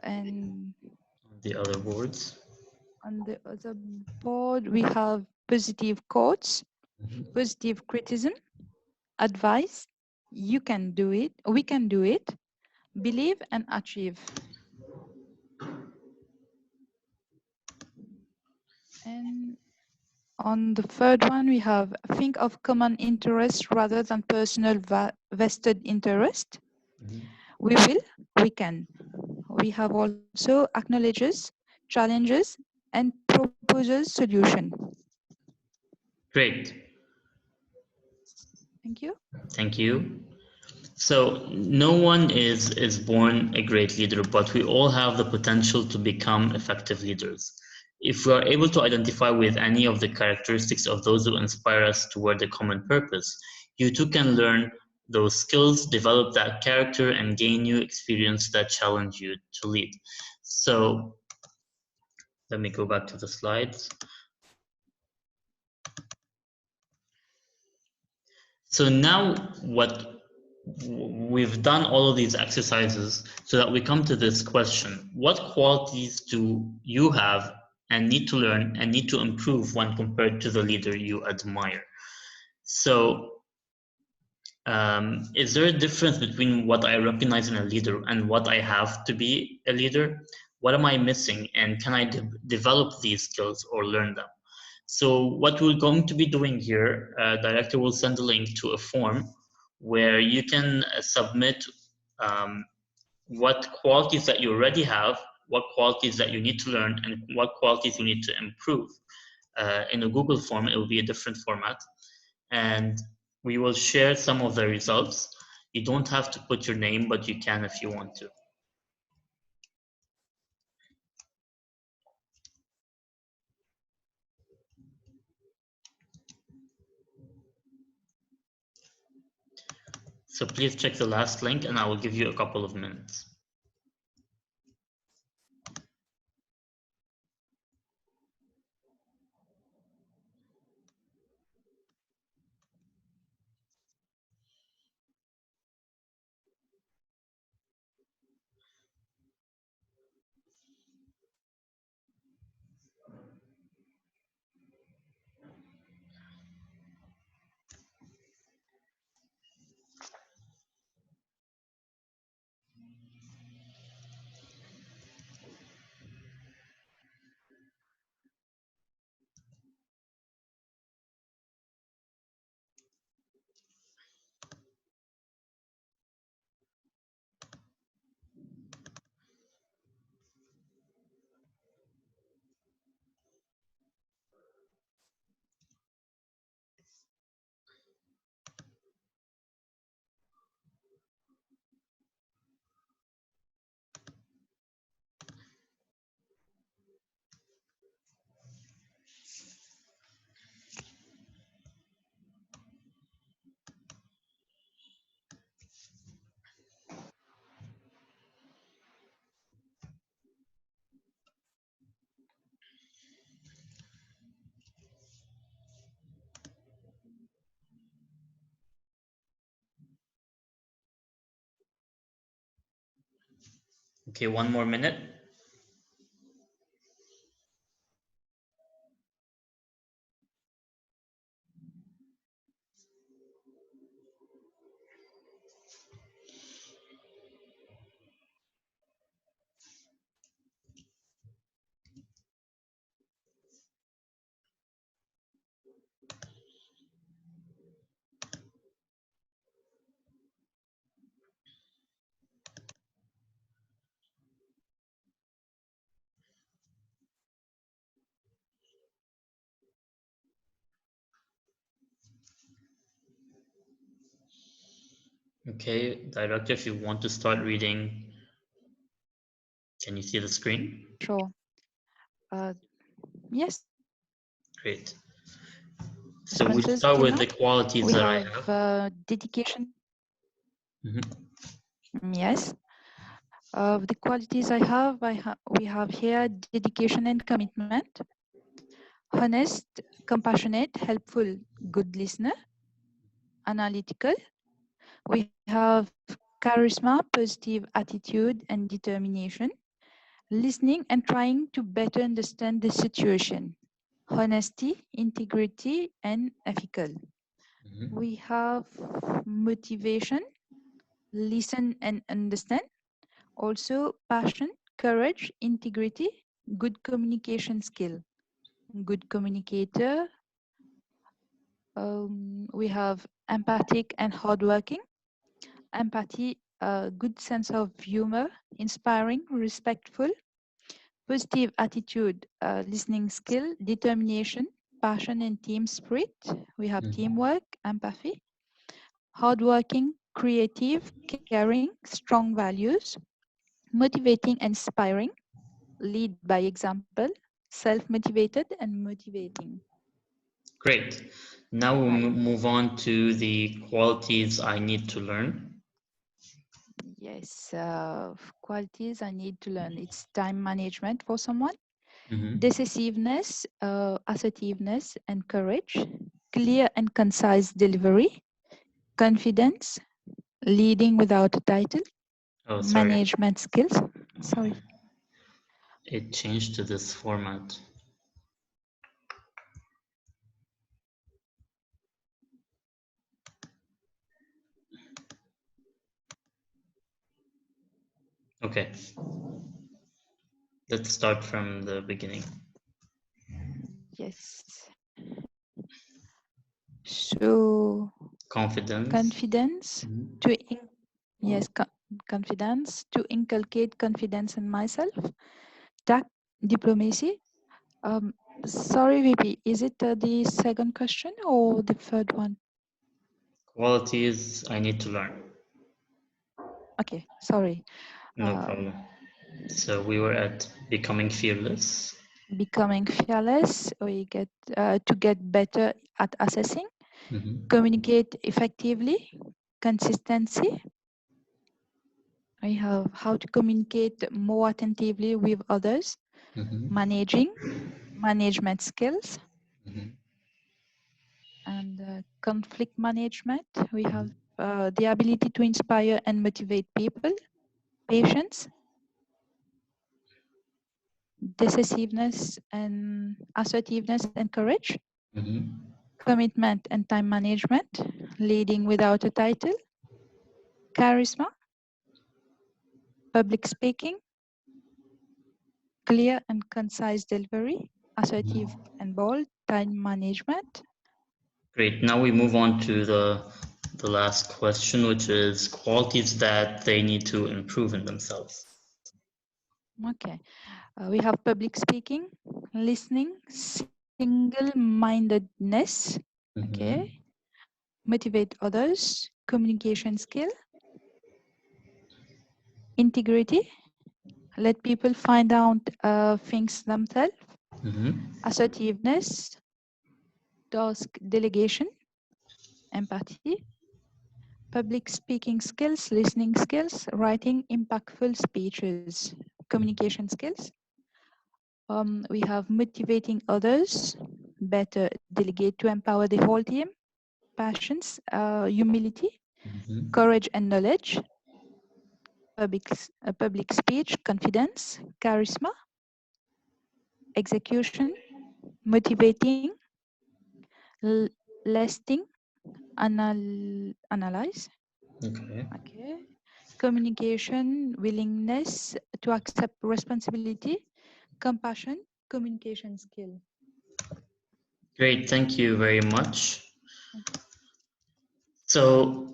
Speaker 1: And
Speaker 5: the other boards.
Speaker 1: on the other board, we have positive quotes, positive criticism, advice, you can do it, we can do it, believe and achieve. And on the third one, we have think of common interest rather than personal vested interest. We will, we can. We have also acknowledges, challenges, and proposes solution.
Speaker 5: Great.
Speaker 1: Thank you.
Speaker 5: Thank you. So no one is born a great leader, but we all have the potential to become effective leaders. If we are able to identify with any of the characteristics of those who inspire us toward a common purpose, you too can learn those skills, develop that character, and gain new experience that challenge you to lead. So let me go back to the slides. So now we've done all of these exercises so that we come to this question: what qualities do you have and need to learn and need to improve when compared to the leader you admire? So is there a difference between what I recognize in a leader and what I have to be a leader? What am I missing, and can I develop these skills or learn them? So what we're going to be doing here, director will send a link to a form where you can submit what qualities that you already have, what qualities that you need to learn, and what qualities you need to improve. In a Google form, it will be a different format. And we will share some of the results. You don't have to put your name, but you can if you want to. So please check the last link and I will give you a couple of minutes. Okay, one more minute. Okay, director, if you want to start reading, can you see the screen?
Speaker 1: Sure. Yes.
Speaker 5: Great. So we start with the qualities that I have.
Speaker 1: Dedication.
Speaker 5: Mm-hmm.
Speaker 1: Yes. The qualities we have here: dedication and commitment, honest, compassionate, helpful, good listener, analytical. We have charisma, positive attitude and determination, listening and trying to better understand the situation. honesty, integrity, and ethical. We have motivation, listen and understand. Also passion, courage, integrity, good communication skill, good communicator. We have empathic and hardworking. Empathy, a good sense of humor, inspiring, respectful. Positive attitude, listening skill, determination, passion and team spirit. We have teamwork, empathy. Hardworking, creative, caring, strong values. Motivating and inspiring, lead by example, self-motivated and motivating.
Speaker 5: Great. Now we'll move on to the qualities I need to learn.
Speaker 1: Yes, qualities I need to learn. It's time management for someone,
Speaker 5: Mhm.
Speaker 1: decisiveness, assertiveness and courage, clear and concise delivery, confidence, leading without a title,
Speaker 5: Oh, sorry.
Speaker 1: management skills. Sorry.
Speaker 5: It changed to this format. Okay. Let's start from the beginning.
Speaker 1: Yes. So
Speaker 5: Confidence.
Speaker 1: confidence to yes, confidence to inculcate confidence in myself. Tact, diplomacy. Sorry, VP, is it the second question or the third one?
Speaker 5: Qualities I need to learn.
Speaker 1: Okay, sorry.
Speaker 5: No problem. So we were at becoming fearless.
Speaker 1: Becoming fearless, we get to get better at assessing, communicate effectively, consistency. We have how to communicate more attentively with others, managing, management skills, and conflict management. We have the ability to inspire and motivate people, patience, decisiveness and assertiveness and courage, commitment and time management, leading without a title, charisma, public speaking, clear and concise delivery, assertive and bold, time management.
Speaker 5: Great. Now we move on to the last question, which is qualities that they need to improve in themselves.
Speaker 1: Okay. We have public speaking, listening, single-mindedness, okay, motivate others, communication skill, integrity, let people find out things themselves, assertiveness, task delegation, empathy, public speaking skills, listening skills, writing impactful speeches, communication skills. We have motivating others, better delegate to empower the whole team, passions, humility, courage and knowledge, public speech, confidence, charisma, execution, motivating, lasting, analyze. Okay. Communication, willingness to accept responsibility, compassion, communication skill.
Speaker 5: Great, thank you very much. So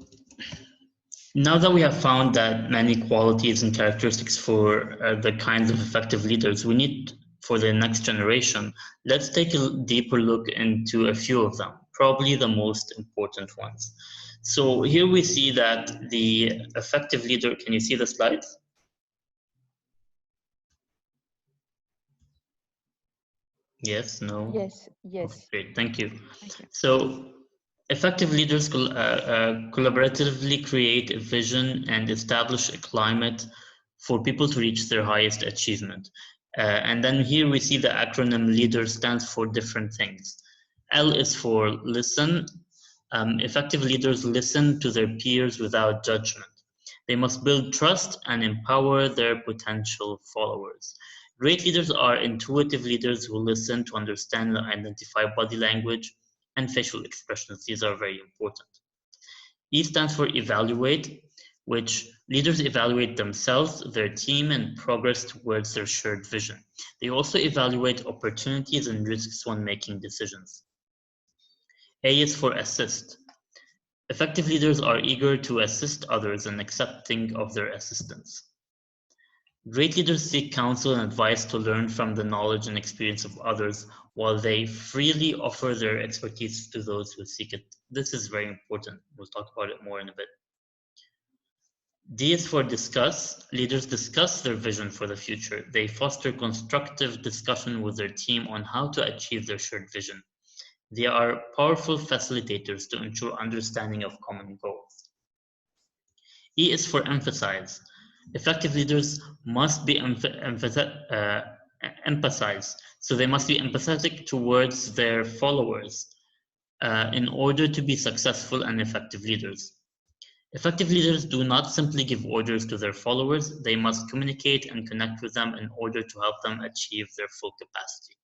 Speaker 5: now that we have found that many qualities and characteristics for the kinds of effective leaders we need for the next generation, let's take a deeper look into a few of them, probably the most important ones. So here we see that the effective leader, can you see the slides? Yes, no?
Speaker 1: Yes, yes.
Speaker 5: Okay, great, thank you. So effective leaders collaboratively create a vision and establish a climate for people to reach their highest achievement. And then here we see the acronym LEADER stands for different things. L is for listen. Effective leaders listen to their peers without judgment. They must build trust and empower their potential followers. Great leaders are intuitive leaders who listen to understand and identify body language and facial expressions. These are very important. E stands for evaluate, which leaders evaluate themselves, their team, and progress towards their shared vision. They also evaluate opportunities and risks when making decisions. A is for assist. Effective leaders are eager to assist others and accepting of their assistance. Great leaders seek counsel and advice to learn from the knowledge and experience of others, while they freely offer their expertise to those who seek it. This is very important. We'll talk about it more in a bit. D is for discuss. Leaders discuss their vision for the future. They foster constructive discussion with their team on how to achieve their shared vision. They are powerful facilitators to ensure understanding of common goals. E is for emphasize. Effective leaders must be emphasize. So they must be empathetic towards their followers in order to be successful and effective leaders. Effective leaders do not simply give orders to their followers, they must communicate and connect with them in order to help them achieve their full capacity.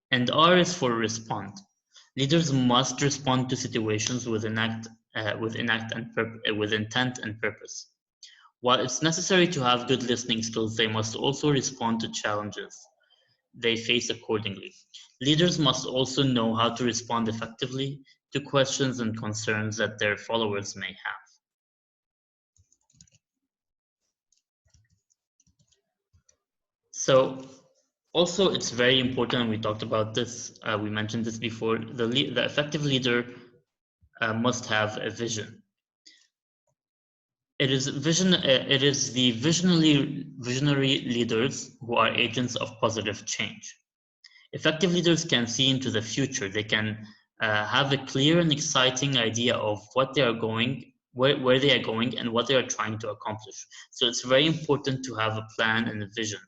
Speaker 5: And R is for respond. Leaders must respond to situations with intent and purpose. While it's necessary to have good listening skills, they must also respond to challenges they face accordingly. Leaders must also know how to respond effectively to questions and concerns that their followers may have. So also it's very important, and we talked about this, we mentioned this before, the effective leader must have a vision. It is the visionary leaders who are agents of positive change. Effective leaders can see into the future. They can have a clear and exciting idea of what they are going, where they are going, and what they are trying to accomplish. So it's very important to have a plan and a vision.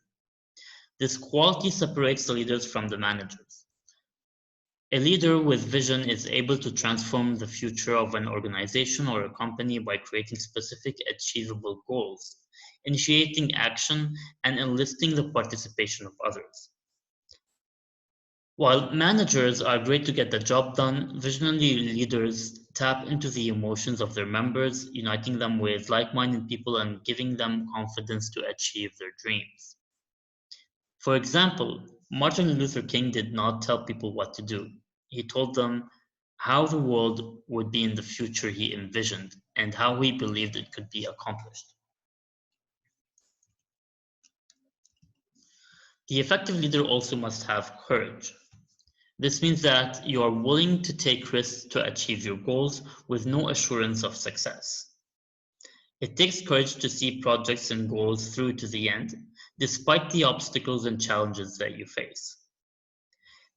Speaker 5: This quality separates the leaders from the managers. A leader with vision is able to transform the future of an organization or a company by creating specific achievable goals, initiating action, and enlisting the participation of others. While managers are great to get the job done, visionary leaders tap into the emotions of their members, uniting them with like-minded people and giving them confidence to achieve their dreams. For example, Martin Luther King did not tell people what to do. He told them how the world would be in the future he envisioned and how he believed it could be accomplished. The effective leader also must have courage. This means that you are willing to take risks to achieve your goals with no assurance of success. It takes courage to see projects and goals through to the end, despite the obstacles and challenges that you face.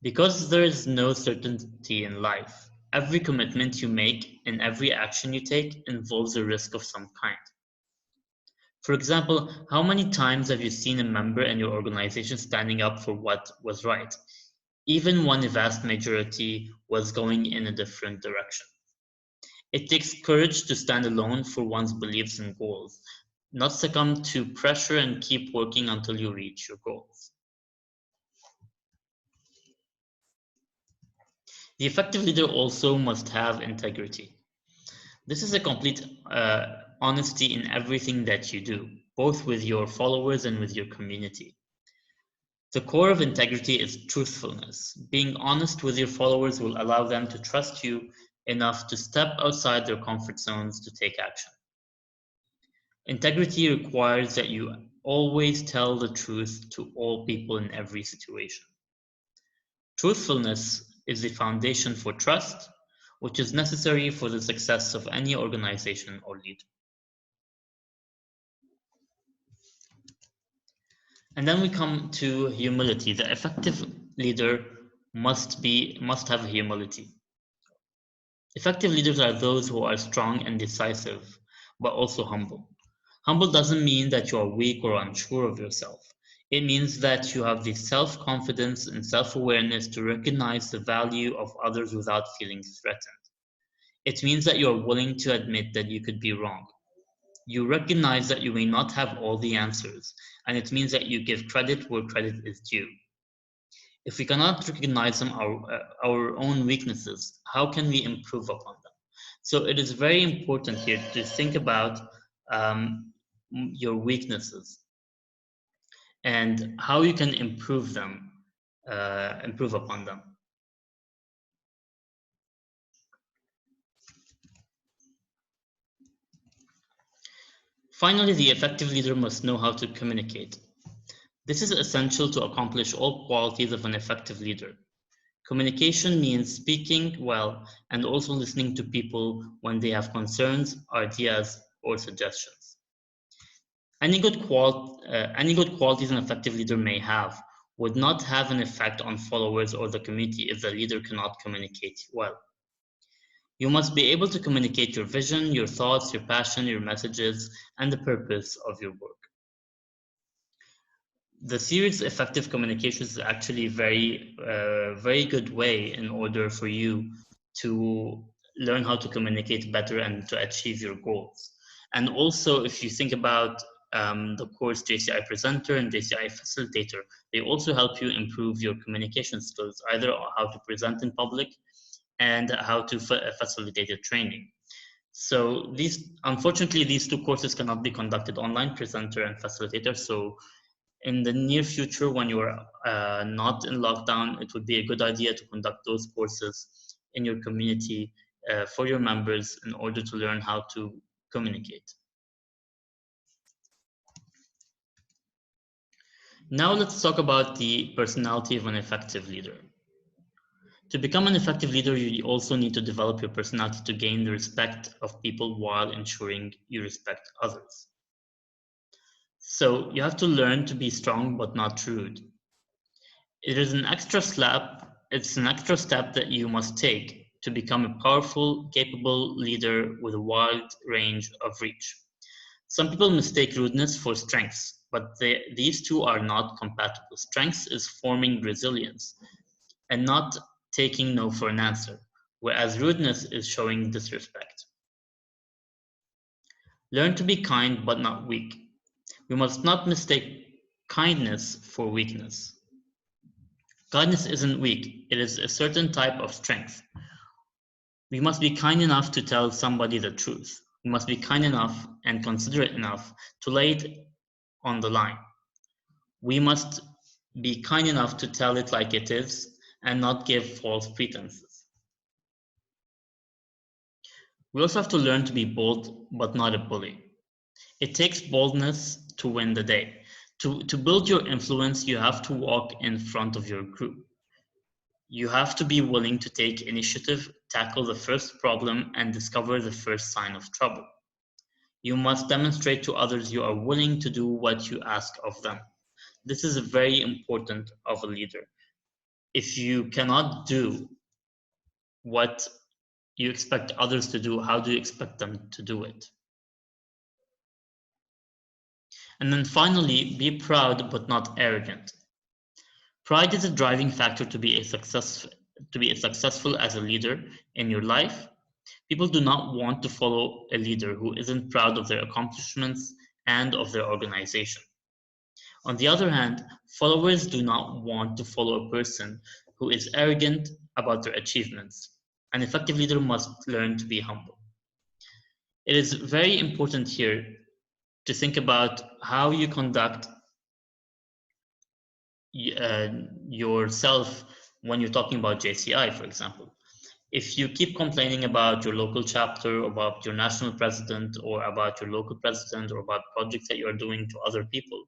Speaker 5: Because there is no certainty in life, every commitment you make and every action you take involves a risk of some kind. For example, how many times have you seen a member in your organization standing up for what was right, even when the vast majority was going in a different direction? It takes courage to stand alone for one's beliefs and goals, not succumb to pressure and keep working until you reach your goals. The effective leader also must have integrity. This is a complete honesty in everything that you do, both with your followers and with your community. The core of integrity is truthfulness. Being honest with your followers will allow them to trust you enough to step outside their comfort zones to take action. Integrity requires that you always tell the truth to all people in every situation. Truthfulness is the foundation for trust, which is necessary for the success of any organization or leader. And then we come to humility. The effective leader must have humility. Effective leaders are those who are strong and decisive, but also humble. Humble doesn't mean that you are weak or unsure of yourself. It means that you have the self-confidence and self-awareness to recognize the value of others without feeling threatened. It means that you are willing to admit that you could be wrong. You recognize that you may not have all the answers, and it means that you give credit where credit is due. If we cannot recognize our own weaknesses, how can we improve upon them? So it is very important here to think about your weaknesses and how you can improve them, improve upon them. Finally, the effective leader must know how to communicate. This is essential to accomplish all qualities of an effective leader. Communication means speaking well and also listening to people when they have concerns, ideas, or suggestions. Any good qualities an effective leader may have would not have an effect on followers or the community if the leader cannot communicate well. You must be able to communicate your vision, your thoughts, your passion, your messages, and the purpose of your work. The series Effective Communications is actually a very good way in order for you to learn how to communicate better and to achieve your goals. And also, if you think about the course JCI Presenter and JCI Facilitator, they also help you improve your communication skills, either how to present in public and how to facilitate your training. So unfortunately, these two courses cannot be conducted online, Presenter and Facilitator. So in the near future, when you are not in lockdown, it would be a good idea to conduct those courses in your community for your members in order to learn how to communicate. Now let's talk about the personality of an effective leader. To become an effective leader, you also need to develop your personality to gain the respect of people while ensuring you respect others. So you have to learn to be strong but not rude. It's an extra step that you must take to become a powerful, capable leader with a wide range of reach. Some people mistake rudeness for strengths, but these two are not compatible. Strength is forming resilience and not taking no for an answer, whereas rudeness is showing disrespect. Learn to be kind but not weak. We must not mistake kindness for weakness. Kindness isn't weak, it is a certain type of strength. We must be kind enough to tell somebody the truth. We must be kind enough and considerate enough to lay it on the line. We must be kind enough to tell it like it is and not give false pretenses. We also have to learn to be bold but not a bully. It takes boldness to win the day. To build your influence, you have to walk in front of your group. You have to be willing to take initiative, tackle the first problem, and discover the first sign of trouble. You must demonstrate to others you are willing to do what you ask of them. This is very important of a leader. If you cannot do what you expect others to do, how do you expect them to do it? And then finally, be proud but not arrogant. Pride is a driving factor to be successful as a leader in your life. People do not want to follow a leader who isn't proud of their accomplishments and of their organization. On the other hand, followers do not want to follow a person who is arrogant about their achievements. An effective leader must learn to be humble. It is very important here to think about how you conduct yourself when you're talking about JCI, for example. If you keep complaining about your local chapter, about your national president, or about your local president, or about projects that you are doing to other people,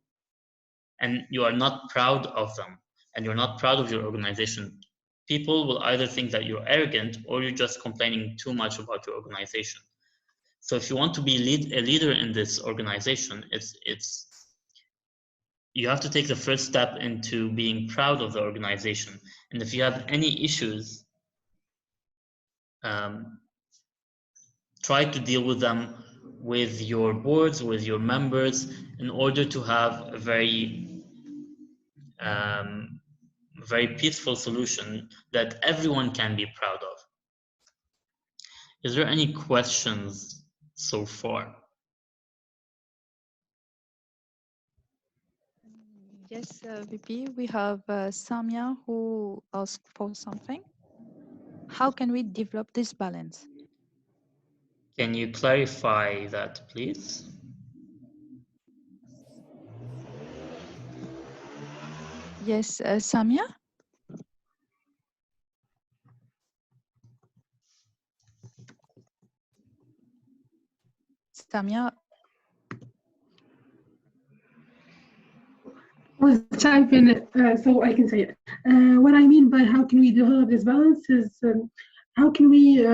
Speaker 5: and you are not proud of them, and you're not proud of your organization, people will either think that you're arrogant or you're just complaining too much about your organization. So if you want to be a leader in this organization, you have to take the first step into being proud of the organization. And if you have any issues, try to deal with them with your boards, with your members, in order to have a very peaceful solution that everyone can be proud of. Is there any questions so far?
Speaker 1: Yes, VP, we have Samia who asked for something. How can we develop this balance?
Speaker 5: Can you clarify that, please?
Speaker 1: Yes, Samia? Samia?
Speaker 10: I'll type in it so I can say it. What I mean by how can we develop this balance is how can we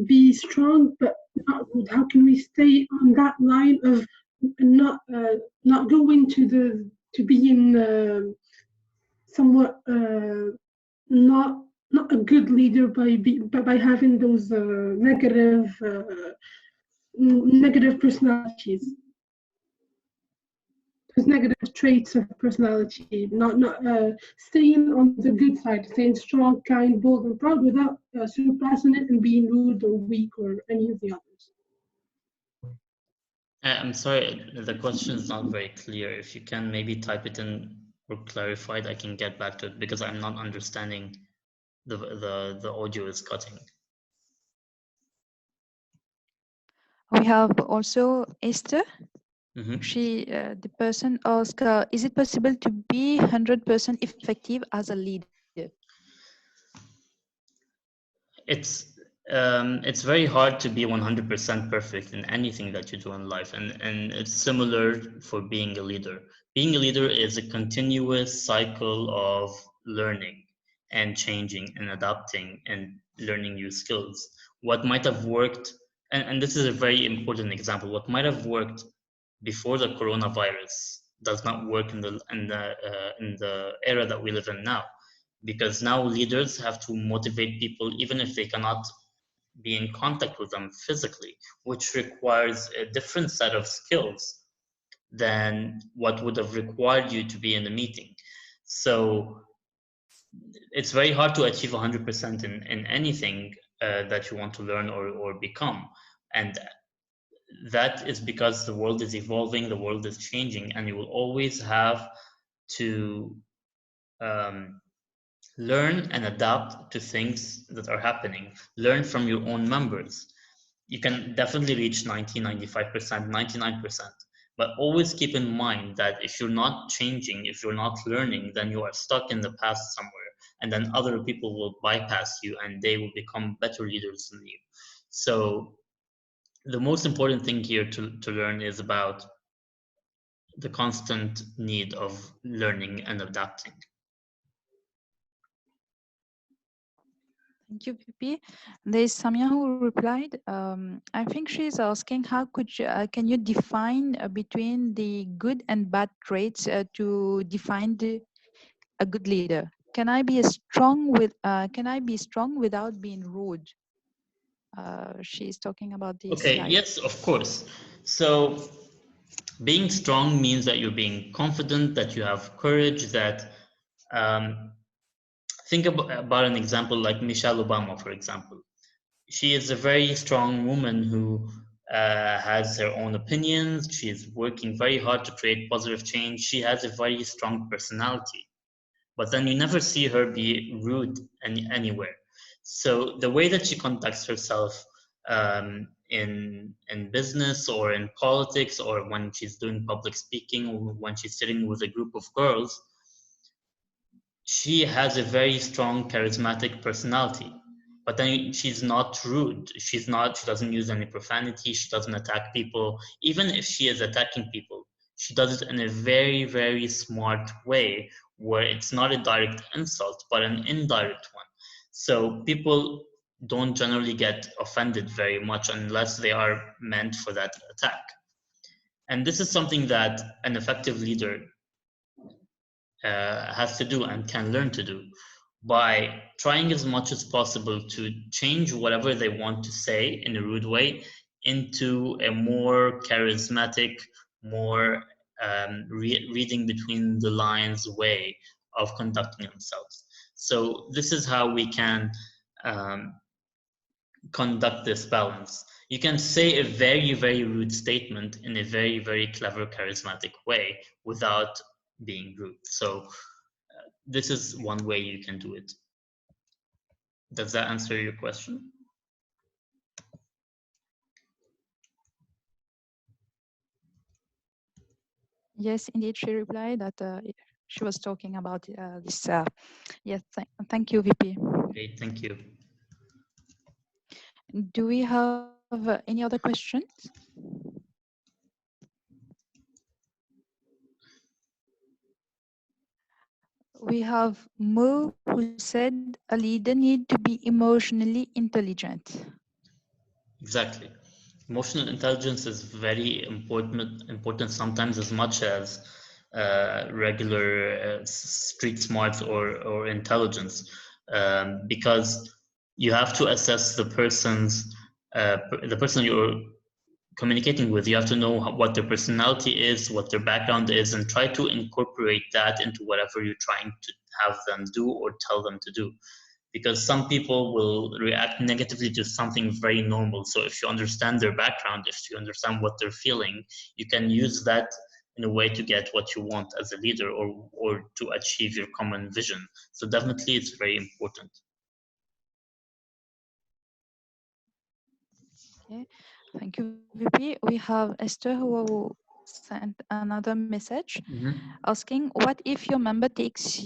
Speaker 10: be strong but not rude? How can we stay on that line of not going to being somewhat not a good leader by having those negative personalities. Negative traits of personality, not staying on the good side, staying strong, kind, bold, and proud without surpassing it and being rude or weak or any of the others.
Speaker 5: I'm sorry, the question is not very clear. If you can maybe type it in or clarify it, I can get back to it because I'm not understanding. The audio is cutting.
Speaker 1: We have also Esther.
Speaker 5: Mm-hmm.
Speaker 1: The person asked, is it possible to be 100% effective as a leader?
Speaker 5: It's very hard to be 100% perfect in anything that you do in life, and it's similar for being a leader. Being a leader is a continuous cycle of learning and changing and adapting and learning new skills. What might have worked, and this is a very important example, what might have worked before the coronavirus does not work in the era that we live in now, because now leaders have to motivate people even if they cannot be in contact with them physically, which requires a different set of skills than what would have required you to be in the meeting. So it's very hard to achieve 100% in anything that you want to learn or become. And that is because the world is evolving, the world is changing, and you will always have to learn and adapt to things that are happening. Learn from your own members. You can definitely reach 90, 95%, 99%, but always keep in mind that if you're not changing, if you're not learning, then you are stuck in the past somewhere, and then other people will bypass you and they will become better leaders than you. So the most important thing here to learn is about the constant need of learning and adapting.
Speaker 1: Thank you, Pipi. There's Samia who replied, I think she's asking how can you define between the good and bad traits to define a good leader? Can I be strong without being rude? She's talking about the
Speaker 5: Okay,
Speaker 1: slide.
Speaker 5: yes, of course. So being strong means that you're being confident, that you have courage, that think about an example like Michelle Obama, for example. She is a very strong woman who has her own opinions. She is working very hard to create positive change. She has a very strong personality, but then you never see her be rude anywhere. So the way that she conducts herself in business or in politics, or when she's doing public speaking, or when she's sitting with a group of girls, she has a very strong charismatic personality. But then she's not rude. She doesn't use any profanity. She doesn't attack people. Even if she is attacking people, she does it in a very, very smart way, where it's not a direct insult, but an indirect one. So people don't generally get offended very much unless they are meant for that attack. And this is something that an effective leader has to do and can learn to do by trying as much as possible to change whatever they want to say in a rude way into a more charismatic, more reading between the lines way of conducting themselves. So this is how we can conduct this balance. You can say a very, very rude statement in a very, very clever, charismatic way without being rude. So this is one way you can do it. Does that answer your question?
Speaker 1: Yes, indeed, she replied that she was talking about this. Yes, thank you, VP.
Speaker 5: Okay, thank you.
Speaker 1: Do we have any other questions? We have Mo, who said a leader needs to be emotionally intelligent.
Speaker 5: Exactly. Emotional intelligence is very important sometimes as much as regular street smarts or intelligence, because you have to assess the person you're communicating with. You have to know what their personality is, what their background is, and try to incorporate that into whatever you're trying to have them do or tell them to do. Because some people will react negatively to something very normal. So if you understand their background, if you understand what they're feeling, you can use that in a way to get what you want as a leader, or to achieve your common vision. So definitely it's very important.
Speaker 1: Okay, thank you, VP. We have Esther who sent another message asking, what if your member takes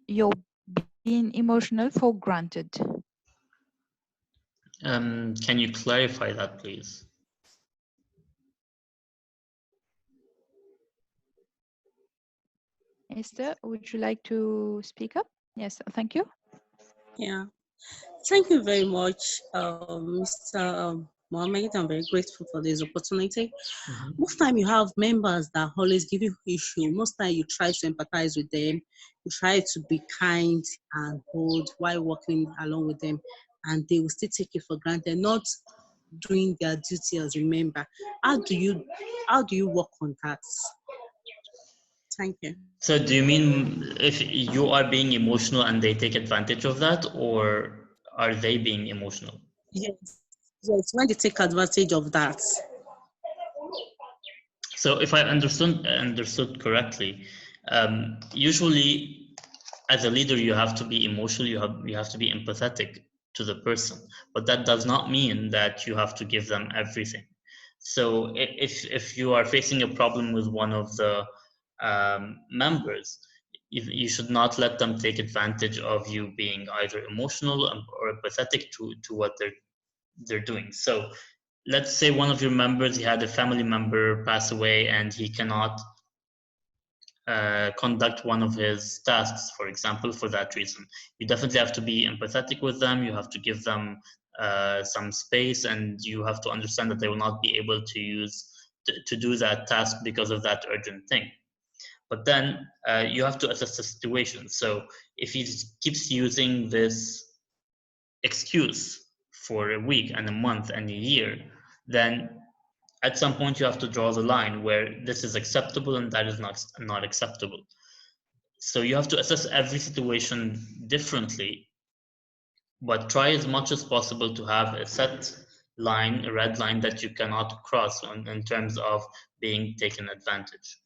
Speaker 1: your being emotional for granted?
Speaker 5: Can you clarify that, please?
Speaker 1: Esther, would you like to speak up? Yes, thank you.
Speaker 11: Yeah, thank you very much, Mr. Mohammed. I'm very grateful for this opportunity. Most time you have members that always give you issue. Most time you try to empathize with them, you try to be kind and bold while working along with them, and they will still take it for granted, not doing their duty as a member. How do you work on that? Thank you.
Speaker 5: So do you mean if you are being emotional and they take advantage of that, or are they being emotional?
Speaker 11: Yes, when they take advantage of that.
Speaker 5: So if I understood correctly, usually as a leader you have to be emotional, you have to be empathetic to the person, but that does not mean that you have to give them everything. So if you are facing a problem with one of the members, you should not let them take advantage of you being either emotional or empathetic to what they're doing. So let's say one of your members, he had a family member pass away and he cannot conduct one of his tasks, for example, for that reason. You definitely have to be empathetic with them. You have to give them some space, and you have to understand that they will not be able to do that task because of that urgent thing. But then you have to assess the situation. So if he keeps using this excuse for a week and a month and a year, then at some point you have to draw the line where this is acceptable and that is not acceptable. So you have to assess every situation differently, but try as much as possible to have a set line, a red line that you cannot cross in terms of being taken advantage.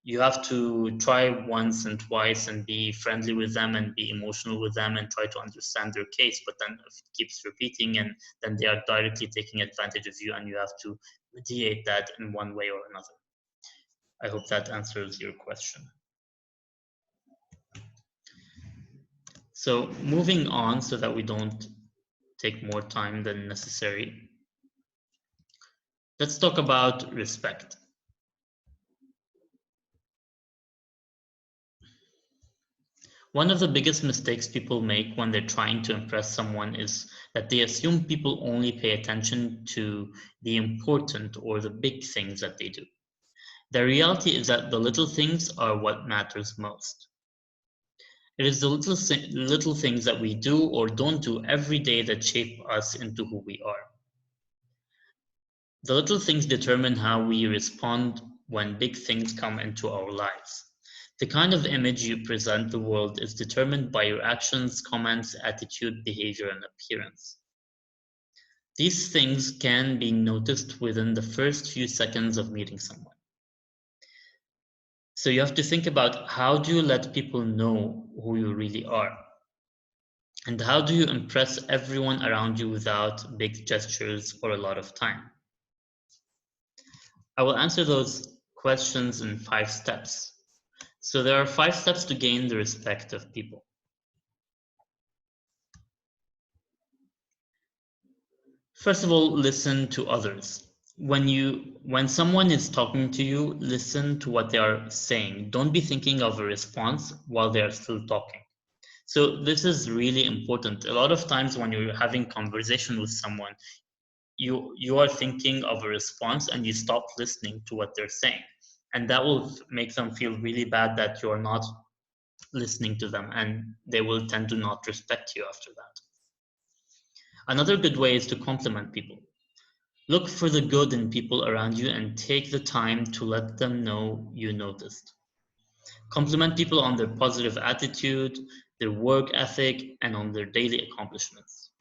Speaker 5: You have to try once and twice and be friendly with them and be emotional with them and try to understand their case, but then if it keeps repeating, and then they are directly taking advantage of you, and you have to mediate that in one way or another. I hope that answers your question. So moving on so that we don't take more time than necessary, let's talk about respect. One of the biggest mistakes people make when they're trying to impress someone is that they assume people only pay attention to the important or the big things that they do. The reality is that the little things are what matters most. It is the little things that we do or don't do every day that shape us into who we are. The little things determine how we respond when big things come into our lives. The kind of image you present the world is determined by your actions, comments, attitude, behavior, and appearance. These things can be noticed within the first few seconds of meeting someone. So you have to think about, how do you let people know who you really are? And how do you impress everyone around you without big gestures or a lot of time? I will answer those questions in 5 steps. So there are 5 steps to gain the respect of people. First of all, listen to others. When someone is talking to you, listen to what they are saying. Don't be thinking of a response while they are still talking. So this is really important. A lot of times when you're having conversation with someone, you are thinking of a response and you stop listening to what they're saying. And that will make them feel really bad that you're not listening to them, and they will tend to not respect you after that. Another good way is to compliment people. Look for the good in people around you and take the time to let them know you noticed. Compliment people on their positive attitude, their work ethic, and on their daily accomplishments.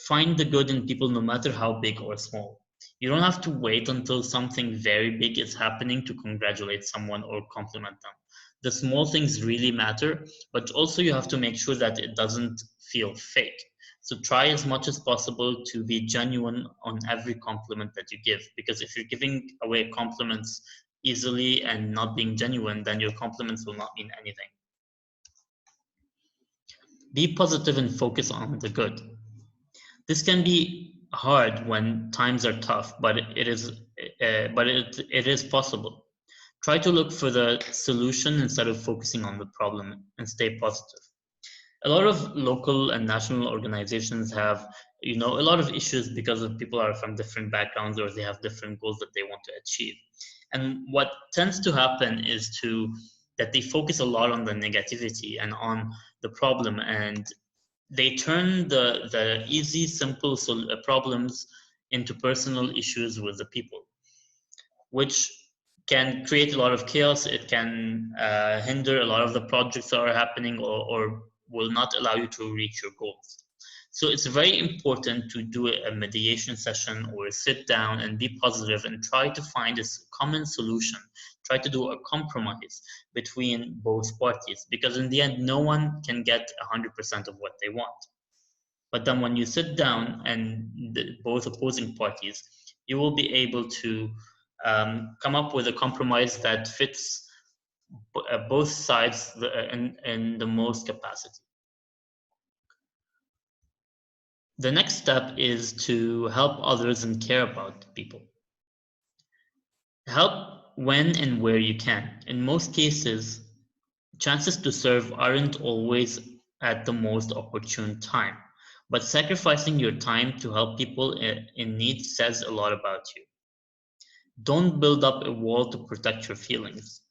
Speaker 5: Find the good in people no matter how big or small. You don't have to wait until something very big is happening to congratulate someone or compliment them. The small things really matter, but also you have to make sure that it doesn't feel fake. So try as much as possible to be genuine on every compliment that you give, because if you're giving away compliments easily and not being genuine, then your compliments will not mean anything. Be positive and focus on the good. This can be hard when times are tough, but it is possible. Try to look for the solution instead of focusing on the problem, and stay positive. A lot of local and national organizations have, a lot of issues because of people are from different backgrounds, or they have different goals that they want to achieve. And what tends to happen is that they focus a lot on the negativity and on the problem, and they turn the easy, simple problems into personal issues with the people, which can create a lot of chaos. It can hinder a lot of the projects that are happening, or will not allow you to reach your goals. So it's very important to do a mediation session or a sit down and be positive and try to find a common solution. Try to do a compromise between both parties, because in the end, no one can get 100% of what they want. But then when you sit down and both opposing parties, you will be able to come up with a compromise that fits both sides in the most capacity. The next step is to help others and care about people. Help when and where you can. In most cases, chances to serve aren't always at the most opportune time, but sacrificing your time to help people in need says a lot about you. Don't build up a wall to protect your feelings.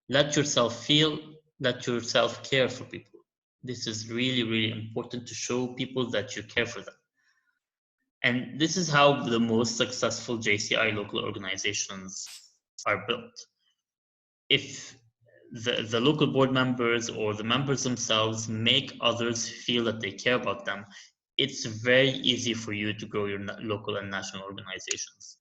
Speaker 5: Let yourself feel, let yourself care for people. This is really, really important to show people that you care for them. And this is how the most successful JCI local organizations are built. If the local board members or the members themselves make others feel that they care about them, it's very easy for you to grow your local and national organizations.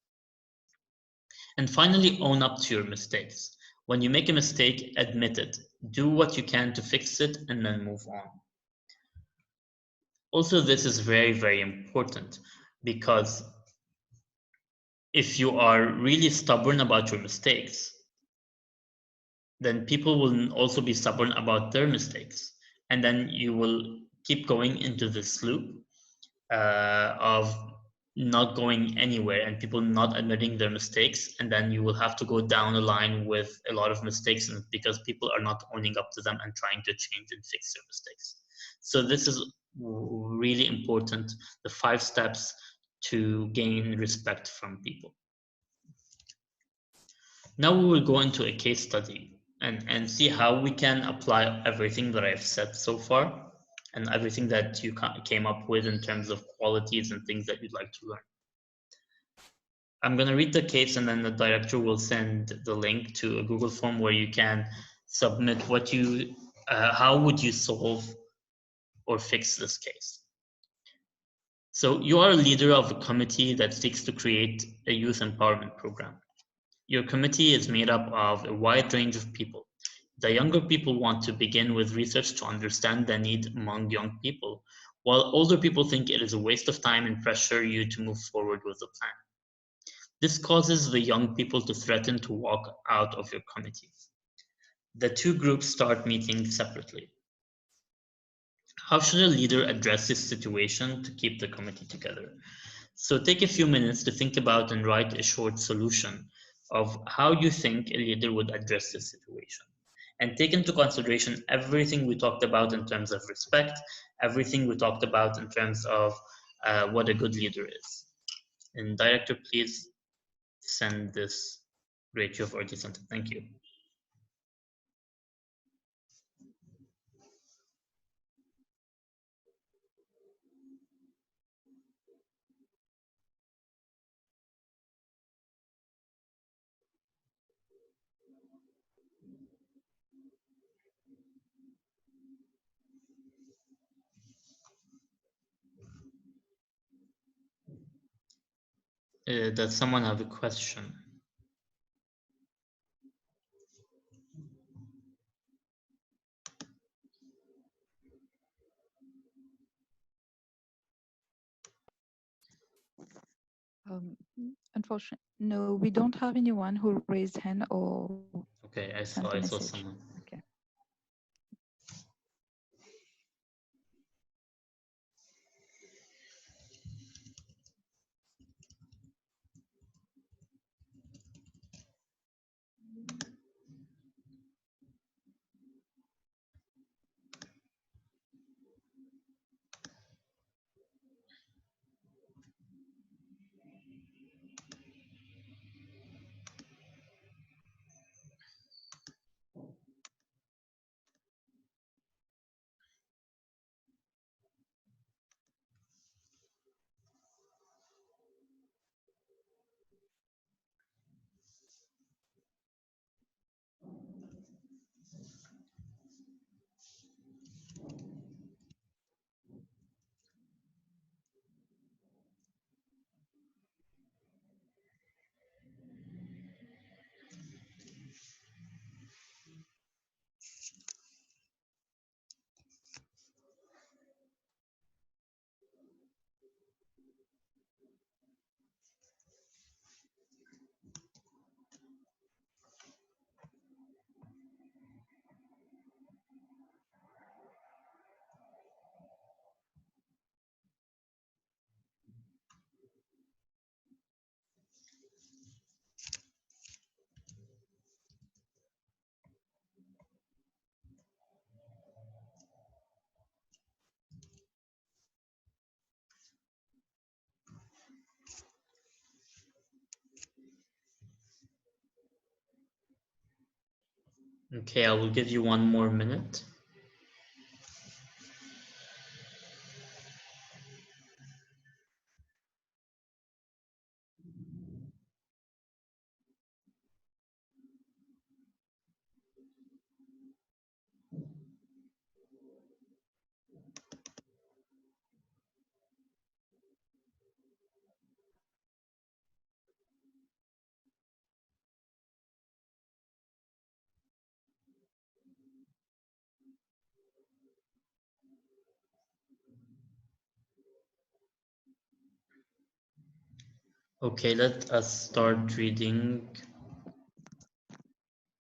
Speaker 5: And finally, own up to your mistakes. When you make a mistake, admit it. Do what you can to fix it and then move on. Also, this is very, very important, because if you are really stubborn about your mistakes, then people will also be stubborn about their mistakes. And then you will keep going into this loop of not going anywhere and people not admitting their mistakes. And then you will have to go down the line with a lot of mistakes, because people are not owning up to them and trying to change and fix their mistakes. So this is really important, the 5 steps to gain respect from people. Now we will go into a case study and see how we can apply everything that I've said so far and everything that you came up with in terms of qualities and things that you'd like to learn. I'm going to read the case, and then the director will send the link to a Google form where you can submit how would you solve or fix this case. So you are a leader of a committee that seeks to create a youth empowerment program. Your committee is made up of a wide range of people. The younger people want to begin with research to understand the need among young people, while older people think it is a waste of time and pressure you to move forward with the plan. This causes the young people to threaten to walk out of your committee. The two groups start meeting separately. How should a leader address this situation to keep the committee together? So take a few minutes to think about and write a short solution of how you think a leader would address this situation. And take into consideration everything we talked about in terms of respect, everything we talked about in terms of what a good leader is. And director, please send this rate you've already sent it. Thank you. Does someone have a question?
Speaker 1: Unfortunately, no, we don't have anyone who raised hand or
Speaker 5: Okay, I
Speaker 1: sent
Speaker 5: saw
Speaker 1: a message.
Speaker 5: someone.
Speaker 1: Okay.
Speaker 5: Okay, I will give you 1 more minute. Okay, let us start reading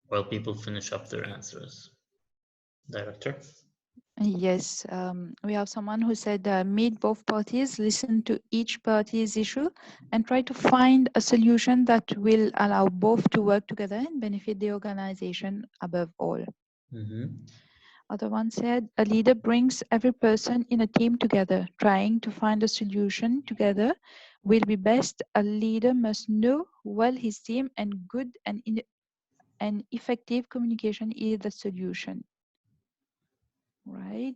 Speaker 5: while people finish up their answers. Director?
Speaker 1: Yes, we have someone who said meet both parties, listen to each party's issue, and try to find a solution that will allow both to work together and benefit the organization above all. Other one said a leader brings every person in a team together. Trying to find a solution together will be best. A leader must know well his team, and good and effective communication is the solution. Right.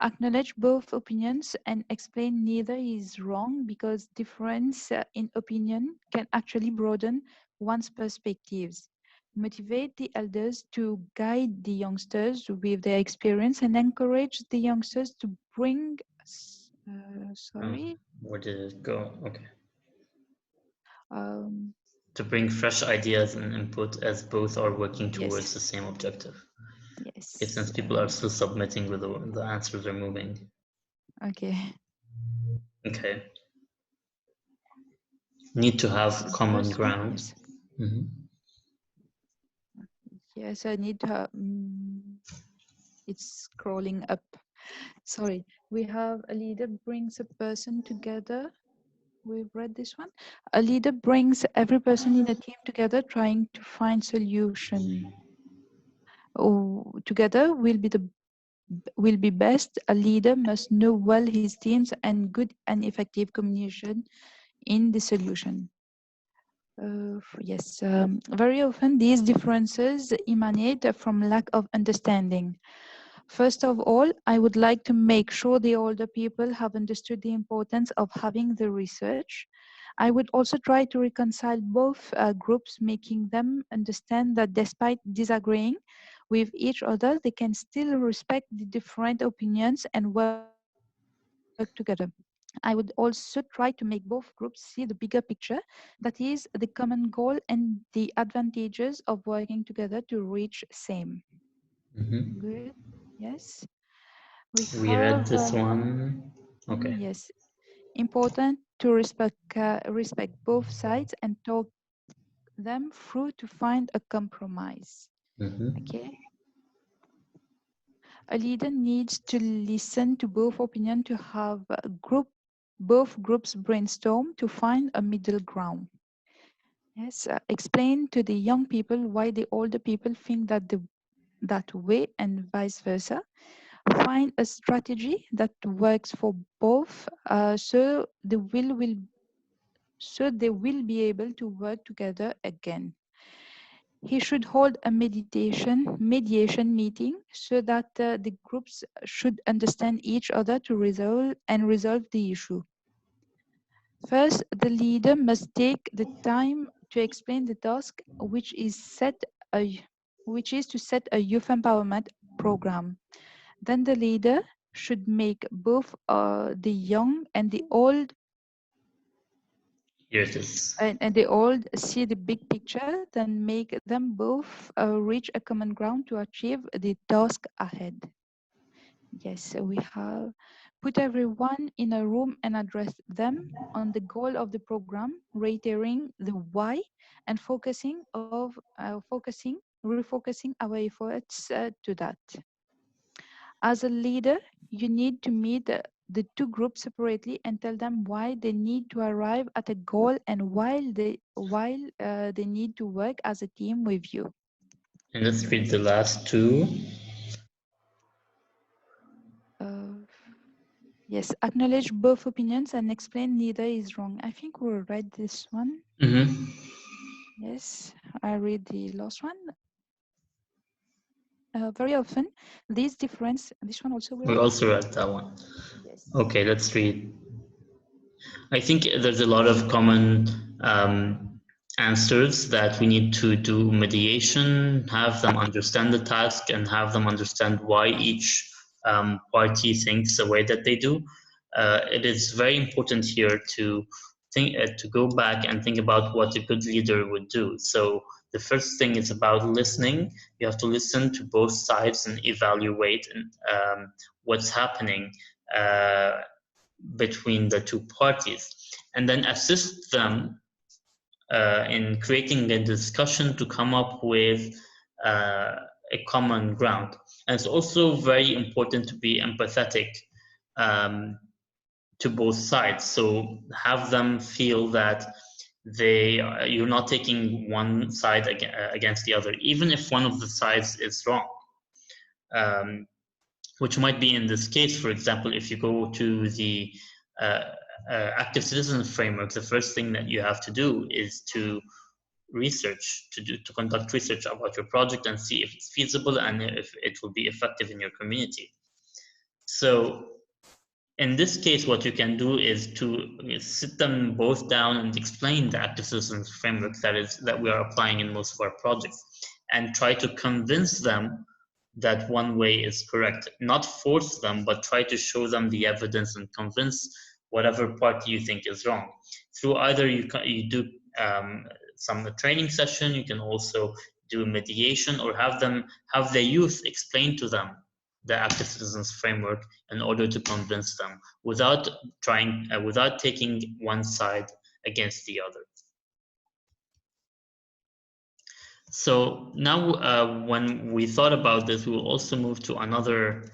Speaker 1: Acknowledge both opinions and explain neither is wrong, because difference in opinion can actually broaden one's perspectives. Motivate the elders to guide the youngsters with their experience, and encourage the youngsters to bring
Speaker 5: Where did it go? Okay. to bring fresh ideas and input as both are working towards
Speaker 1: Yes.
Speaker 5: the same objective.
Speaker 1: Yes.
Speaker 5: Okay, since people are still submitting with the answers are moving.
Speaker 1: Okay.
Speaker 5: Okay. Need to have
Speaker 1: The
Speaker 5: common
Speaker 1: first one,
Speaker 5: ground.
Speaker 1: yes.
Speaker 5: Mhm.
Speaker 1: Yes, I need to have, it's scrolling up. Sorry, we have a leader brings a person together. We've read this one. A leader brings every person in a team together trying to find solution. Oh, together will be best. A leader must know well his teams and good and effective communication in the solution. Yes, very often these differences emanate from lack of understanding. First of all, I would like to make sure the older people have understood the importance of having the research. I would also try to reconcile both groups, making them understand that despite disagreeing with each other, they can still respect the different opinions and work together. I would also try to make both groups see the bigger picture, that is the common goal and the advantages of working together to reach same.
Speaker 5: Mhm.
Speaker 1: Good. Yes.
Speaker 5: We read this one. Okay.
Speaker 1: Yes. Important to respect both sides and talk them through to find a compromise.
Speaker 5: Mhm.
Speaker 1: Okay. A leader needs to listen to both opinions to have both groups brainstorm to find a middle ground. Yes, explain to the young people why the older people think that way and vice versa. Find a strategy that works for both, so they will be able to work together again. He should hold a mediation meeting so that the groups should understand each other to resolve the issue. First, the leader must take the time to explain the task, which is to set a youth empowerment program. Then the leader should make both the young and the old
Speaker 5: Here it is.
Speaker 1: and the old see the big picture, then make them both reach a common ground to achieve the task ahead. Yes, so we have put everyone in a room and address them on the goal of the program, reiterating the why and refocusing our efforts to that. As a leader, you need to meet the two groups separately and tell them why they need to arrive at a goal and why they need to work as a team with you.
Speaker 5: And let's read the last two.
Speaker 1: Yes, acknowledge both opinions and explain neither is wrong. I think we'll read this one.
Speaker 5: Mm-hmm.
Speaker 1: Yes, I read the last one. Very often, this one also will.
Speaker 5: We also read that one.
Speaker 1: Yes.
Speaker 5: Okay, let's read. I think there's a lot of common answers that we need to do mediation, have them understand the task, and have them understand why each party thinks the way that they do. It is very important here to to go back and think about what a good leader would do. So the first thing is about listening. You have to listen to both sides and evaluate what's happening between the two parties, and then assist them in creating a discussion to come up with a common ground. And it's also very important to be empathetic to both sides. So have them feel that you're not taking one side against the other, even if one of the sides is wrong. Which might be in this case, for example, if you go to the active citizen framework, the first thing that you have to do is to conduct research about your project and see if it's feasible and if it will be effective in your community. So in this case, what you can do is to sit them both down and explain the active citizens framework that we are applying in most of our projects, and try to convince them that one way is correct. Not force them, but try to show them the evidence and convince whatever party you think is wrong. Through either you do some training session. You can also do mediation, or have the youth explain to them the active citizens framework in order to convince them, without taking one side against the other. So now, when we thought about this, we will also move to another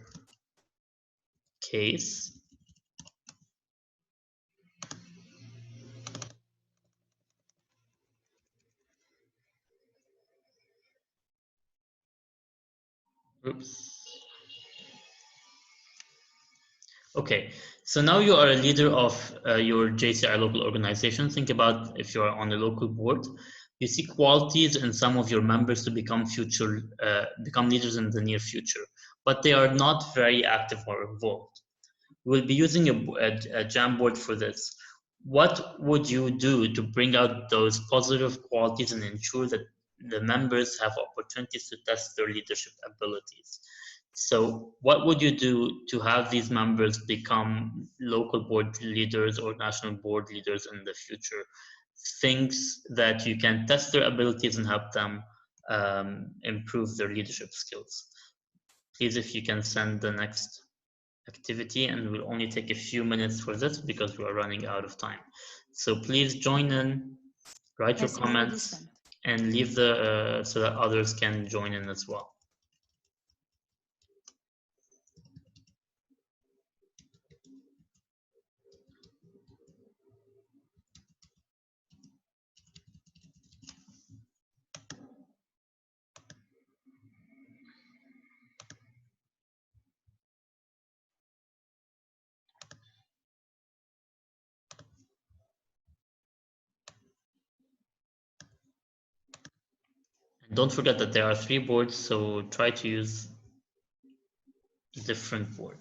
Speaker 5: case. Oops. Okay, so now you are a leader of your JCI local organization. Think about if you are on a local board, you see qualities in some of your members to become leaders in the near future, but they are not very active or involved. We'll be using a Jamboard for this. What would you do to bring out those positive qualities and ensure that the members have opportunities to test their leadership abilities? So what would you do to have these members become local board leaders or national board leaders in the future? Things that you can test their abilities and help them improve their leadership skills. Please, if you can send the next activity, and we'll only take a few minutes for this because we are running out of time. So please join in, write your comments, and leave so that others can join in as well. Don't forget that there are 3 boards, so try to use a different board.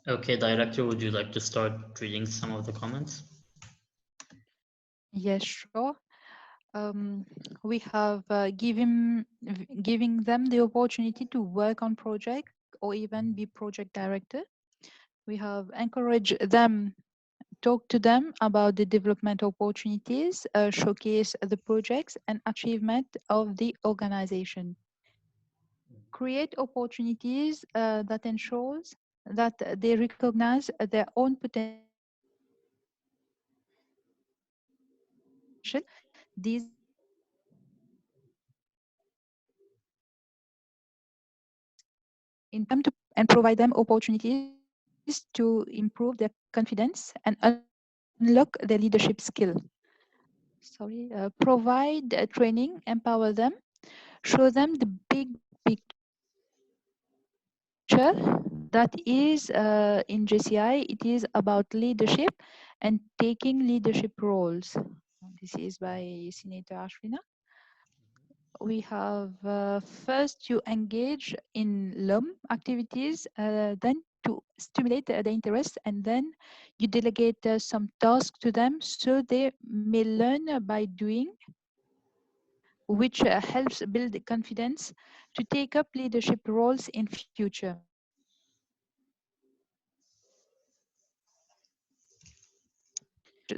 Speaker 5: Okay, Director, would you like to start reading some of the comments?
Speaker 1: Yes, sure. We have giving them the opportunity to work on project or even be project director. We have encouraged them, talk to them about the development opportunities, showcase the projects and achievement of the organization. create opportunities that ensures that they recognize their own potential. These in terms to and provide them opportunities to improve their confidence and unlock their leadership skill. Provide training, empower them, show them the big picture that is in JCI. It is about leadership and taking leadership roles. This is by Senator Ashwina. We have first you engage in LUM activities, then to stimulate the interest, and then you delegate some tasks to them so they may learn by doing, which helps build confidence to take up leadership roles in future.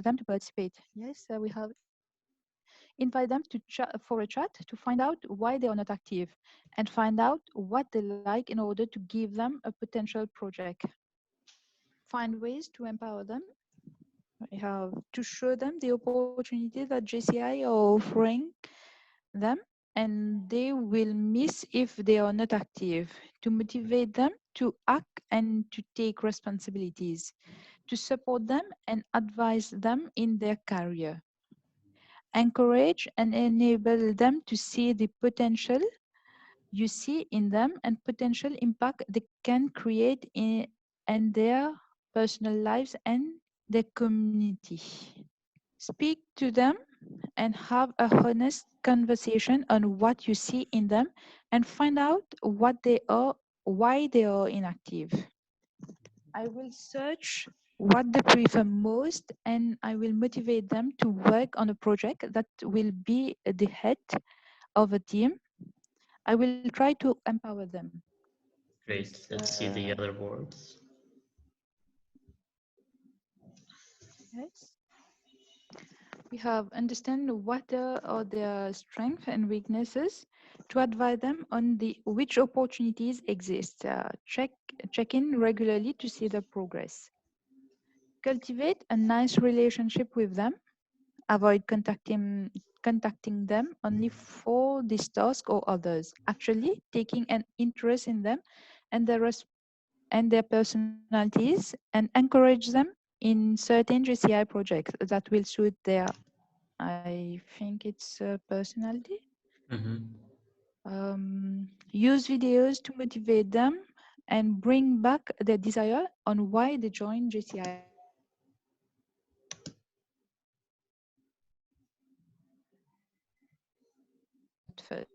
Speaker 1: Them to participate. Yes, we have invite them to for a chat to find out why they are not active and find out what they like in order to give them a potential project. Find ways to empower them. We have to show them the opportunity that JCI are offering them and they will miss if they are not active, to motivate them to act and to take responsibilities, to support them and advise them in their career. Encourage and enable them to see the potential you see in them and potential impact they can create in their personal lives and their community. Speak to them and have a honest conversation on what you see in them and find out what they are, why they are inactive. I will search what they prefer most and I will motivate them to work on a project that will be the head of a team. I will try to empower them.
Speaker 5: Great. Let's see the other boards.
Speaker 1: Yes. We have understand what are their strengths and weaknesses to advise them on which opportunities exist. Check in regularly to see the progress. Cultivate a nice relationship with them. Avoid contacting them only for this task or others. Actually, taking an interest in them and their personalities and encourage them in certain JCI projects that will suit their, I think it's personality. Use videos to motivate them and bring back their desire on why they joined JCI. First.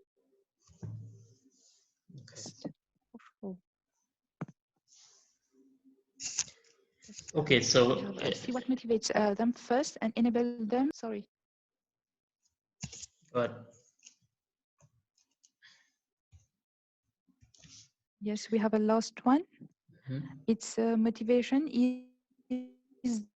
Speaker 5: Okay, so
Speaker 1: see what motivates them first and enable them. Sorry.
Speaker 5: But
Speaker 1: yes, we have a last one. It's motivation is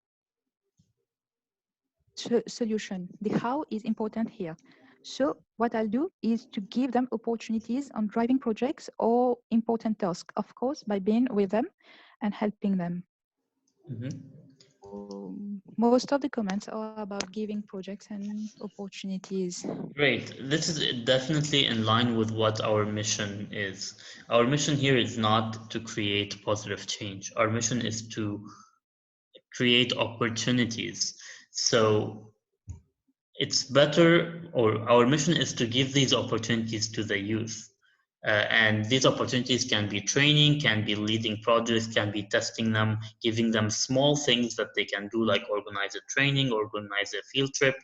Speaker 1: solution. The how is important here. So what I'll do is to give them opportunities on driving projects or important tasks, of course, by being with them and helping them. Most of the comments are about giving projects and opportunities.
Speaker 5: Great. This is definitely in line with what our mission is. Our mission here is not to create positive change. Our mission is to create opportunities. So it's better, or our mission is to give these opportunities to the youth. And these opportunities can be training, can be leading projects, can be testing them, giving them small things that they can do, like organize a training, organize a field trip,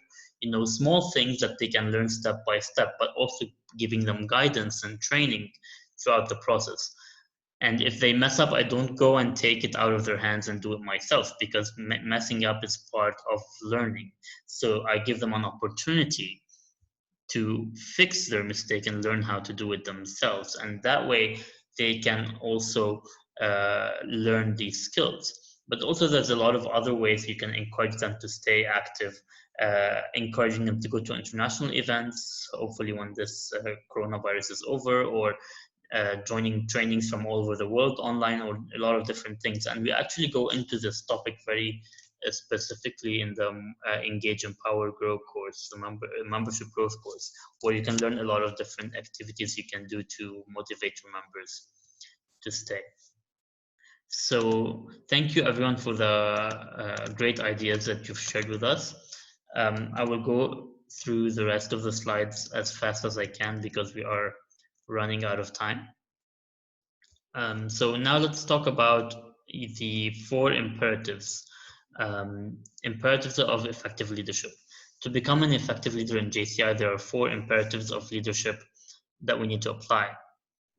Speaker 5: you know, small things that they can learn step by step, but also giving them guidance and training throughout the process. And if they mess up, I don't go and take it out of their hands and do it myself, because messing up is part of learning. So I give them an opportunity to fix their mistake and learn how to do it themselves. And that way they can also learn these skills. But also there's a lot of other ways you can encourage them to stay active, encouraging them to go to international events, hopefully when this coronavirus is over, or joining trainings from all over the world online, or a lot of different things. And we actually go into this topic very specifically in the Engage, Empower, Grow course, the membership growth course, where you can learn a lot of different activities you can do to motivate your members to stay. So thank you everyone for the great ideas that you've shared with us. I will go through the rest of the slides as fast as I can because we are running out of time. So now let's talk about the 4 imperatives. Imperatives of effective leadership. To become an effective leader in JCI, there are 4 imperatives of leadership that we need to apply.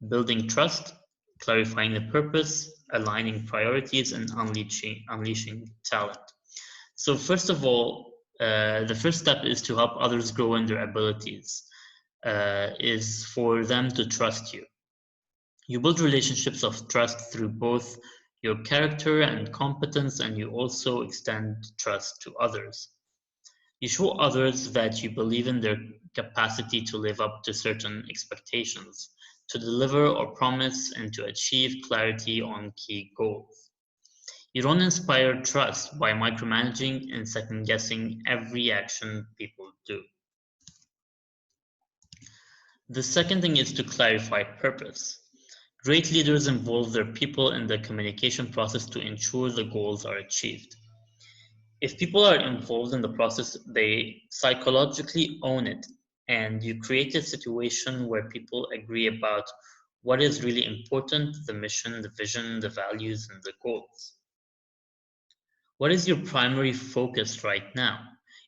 Speaker 5: Building trust, clarifying the purpose, aligning priorities, and unleashing talent. So first of all, the first step is to help others grow in their abilities, is for them to trust you. You build relationships of trust through both your character and competence, and you also extend trust to others. You show others that you believe in their capacity to live up to certain expectations, to deliver or promise, and to achieve clarity on key goals. You don't inspire trust by micromanaging and second-guessing every action people do. The second thing is to clarify purpose. Great leaders involve their people in the communication process to ensure the goals are achieved. If people are involved in the process, they psychologically own it, and you create a situation where people agree about what is really important, the mission, the vision, the values, and the goals. What is your primary focus right now?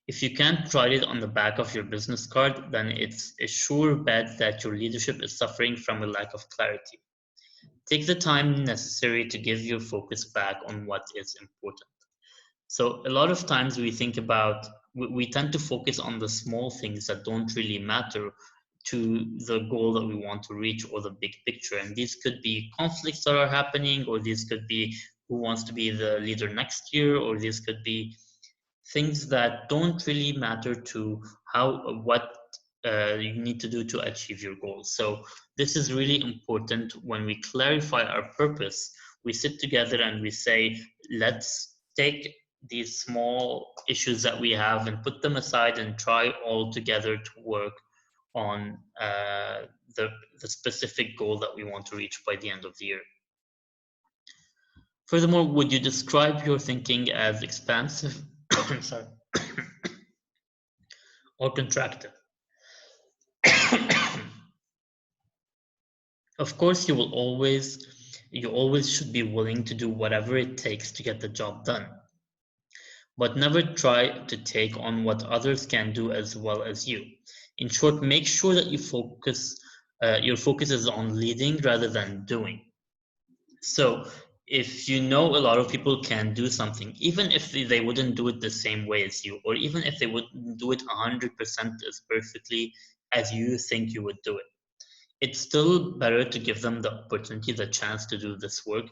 Speaker 5: If you can't write it on the back of your business card, then it's a sure bet that your leadership is suffering from a lack of clarity. Take the time necessary to give your focus back on what is important. So a lot of times we think about, we tend to focus on the small things that don't really matter to the goal that we want to reach or the big picture. And these could be conflicts that are happening, or these could be who wants to be the leader next year, or these could be things that don't really matter to what you need to do to achieve your goals. So this is really important. When we clarify our purpose, we sit together and we say, let's take these small issues that we have and put them aside and try all together to work on the specific goal that we want to reach by the end of the year. Furthermore, would you describe your thinking as expansive sorry, or contractive? Of course, you always should be willing to do whatever it takes to get the job done. But never try to take on what others can do as well as you. In short, make sure that your focus is on leading rather than doing. So if you know a lot of people can do something, even if they wouldn't do it the same way as you, or even if they wouldn't do it 100% as perfectly as you think you would do it, it's still better to give them the opportunity, the chance to do this work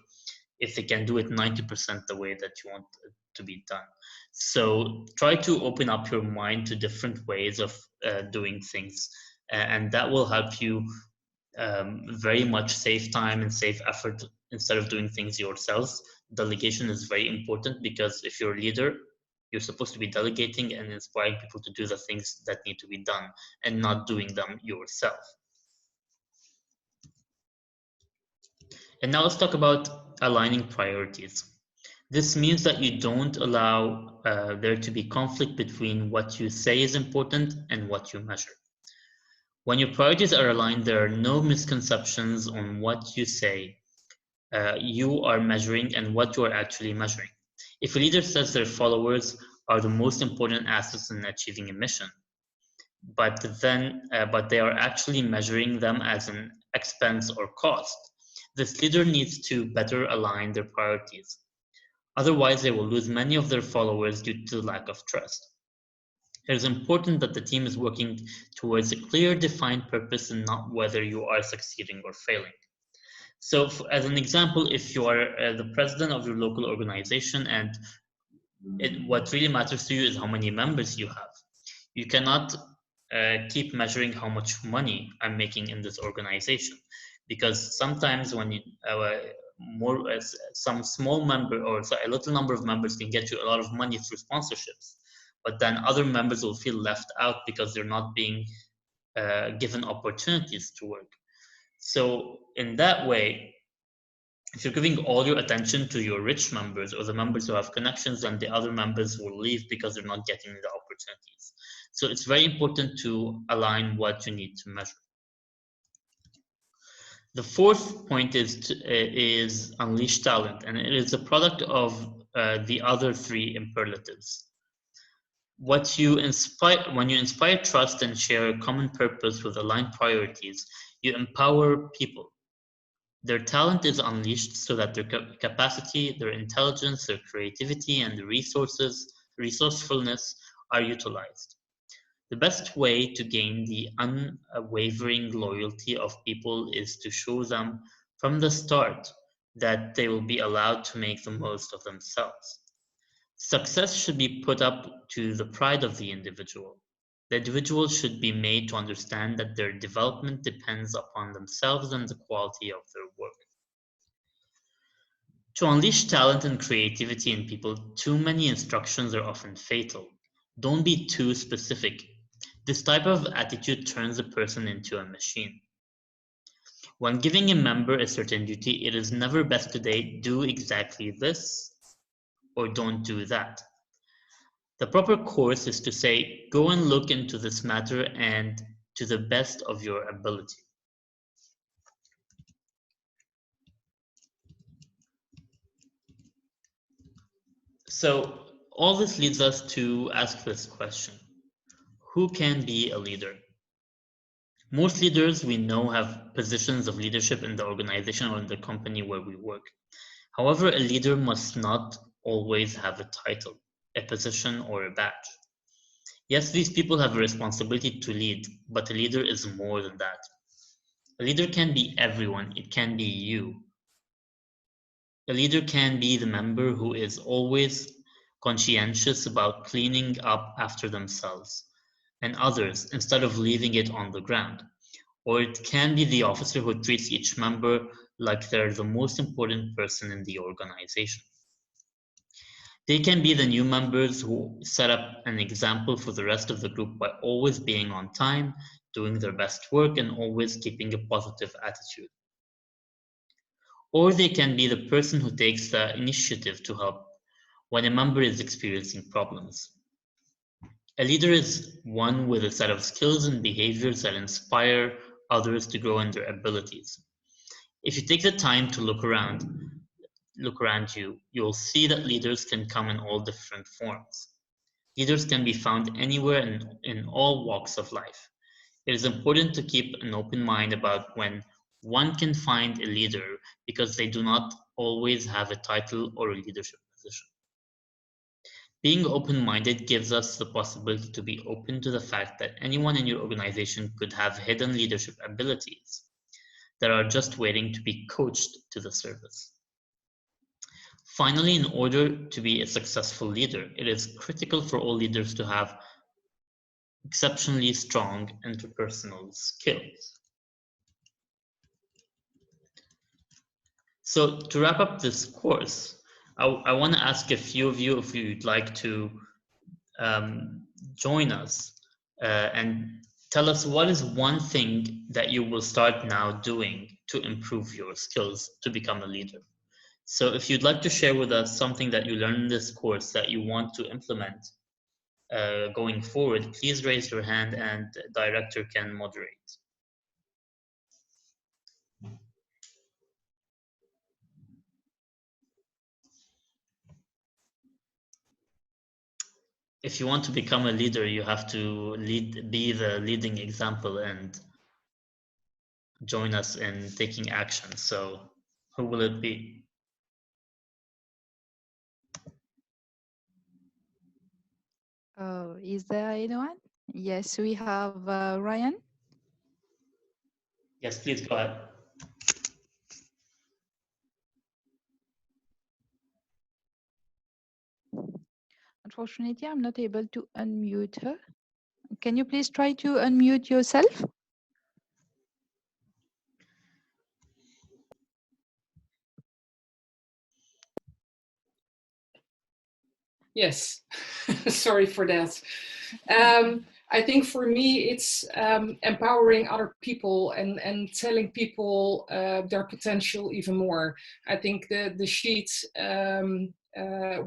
Speaker 5: if they can do it 90% the way that you want it to be done. So try to open up your mind to different ways of doing things, and that will help you very much save time and save effort instead of doing things yourselves. Delegation is very important, because if you're a leader, you're supposed to be delegating and inspiring people to do the things that need to be done and not doing them yourself. And now let's talk about aligning priorities. This means that you don't allow there to be conflict between what you say is important and what you measure. When your priorities are aligned, there are no misconceptions on what you say you are measuring and what you are actually measuring. If a leader says their followers are the most important assets in achieving a mission, but they are actually measuring them as an expense or cost, this leader needs to better align their priorities. Otherwise, they will lose many of their followers due to the lack of trust. It is important that the team is working towards a clear, defined purpose and not whether you are succeeding or failing. So as an example, if you are the president of your local organization and what really matters to you is how many members you have, you cannot keep measuring how much money I'm making in this organization. because sometimes when you some small member or a little number of members can get you a lot of money through sponsorships, but then other members will feel left out because they're not being given opportunities to work. So in that way, if you're giving all your attention to your rich members or the members who have connections, then the other members will leave because they're not getting the opportunities. So it's very important to align what you need to measure. The fourth point is unleash talent, and it is a product of the other three imperatives. When you inspire trust and share a common purpose with aligned priorities, you empower people. Their talent is unleashed so that their capacity, their intelligence, their creativity, and resourcefulness are utilized. The best way to gain the unwavering loyalty of people is to show them from the start that they will be allowed to make the most of themselves. Success should be put up to the pride of the individual. The individual should be made to understand that their development depends upon themselves and the quality of their work. To unleash talent and creativity in people, too many instructions are often fatal. Don't be too specific. This type of attitude turns a person into a machine. When giving a member a certain duty, it is never best to say, do exactly this or don't do that. The proper course is to say, go and look into this matter and to the best of your ability. So all this leads us to ask this question: who can be a leader? Most leaders we know have positions of leadership in the organization or in the company where we work. However, a leader must not always have a title, a position, or a badge. Yes, these people have a responsibility to lead, but a leader is more than that. A leader can be everyone. It can be you. A leader can be the member who is always conscientious about cleaning up after themselves and others instead of leaving it on the ground. Or it can be the officer who treats each member like they're the most important person in the organization. They can be the new members who set up an example for the rest of the group by always being on time, doing their best work, and always keeping a positive attitude. Or they can be the person who takes the initiative to help when a member is experiencing problems. A leader is one with a set of skills and behaviors that inspire others to grow in their abilities. If you take the time to look around you, you'll see that leaders can come in all different forms. Leaders can be found anywhere in all walks of life. It is important to keep an open mind about when one can find a leader because they do not always have a title or a leadership position. Being open-minded gives us the possibility to be open to the fact that anyone in your organization could have hidden leadership abilities that are just waiting to be coached to the surface. Finally, in order to be a successful leader, it is critical for all leaders to have exceptionally strong interpersonal skills. So to wrap up this course, I want to ask a few of you if you'd like to join us and tell us what is one thing that you will start now doing to improve your skills to become a leader. So if you'd like to share with us something that you learned in this course that you want to implement going forward, please raise your hand and the director can moderate. If you want to become a leader, you have to be the leading example and join us in taking action. So who will it be?
Speaker 1: Oh, is there anyone? Yes, we have Ryan.
Speaker 5: Yes, please go ahead.
Speaker 1: Unfortunately, I'm not able to unmute her. Can you please try to unmute yourself?
Speaker 7: Yes, sorry for that. I think for me, it's empowering other people and telling people their potential even more. I think the sheet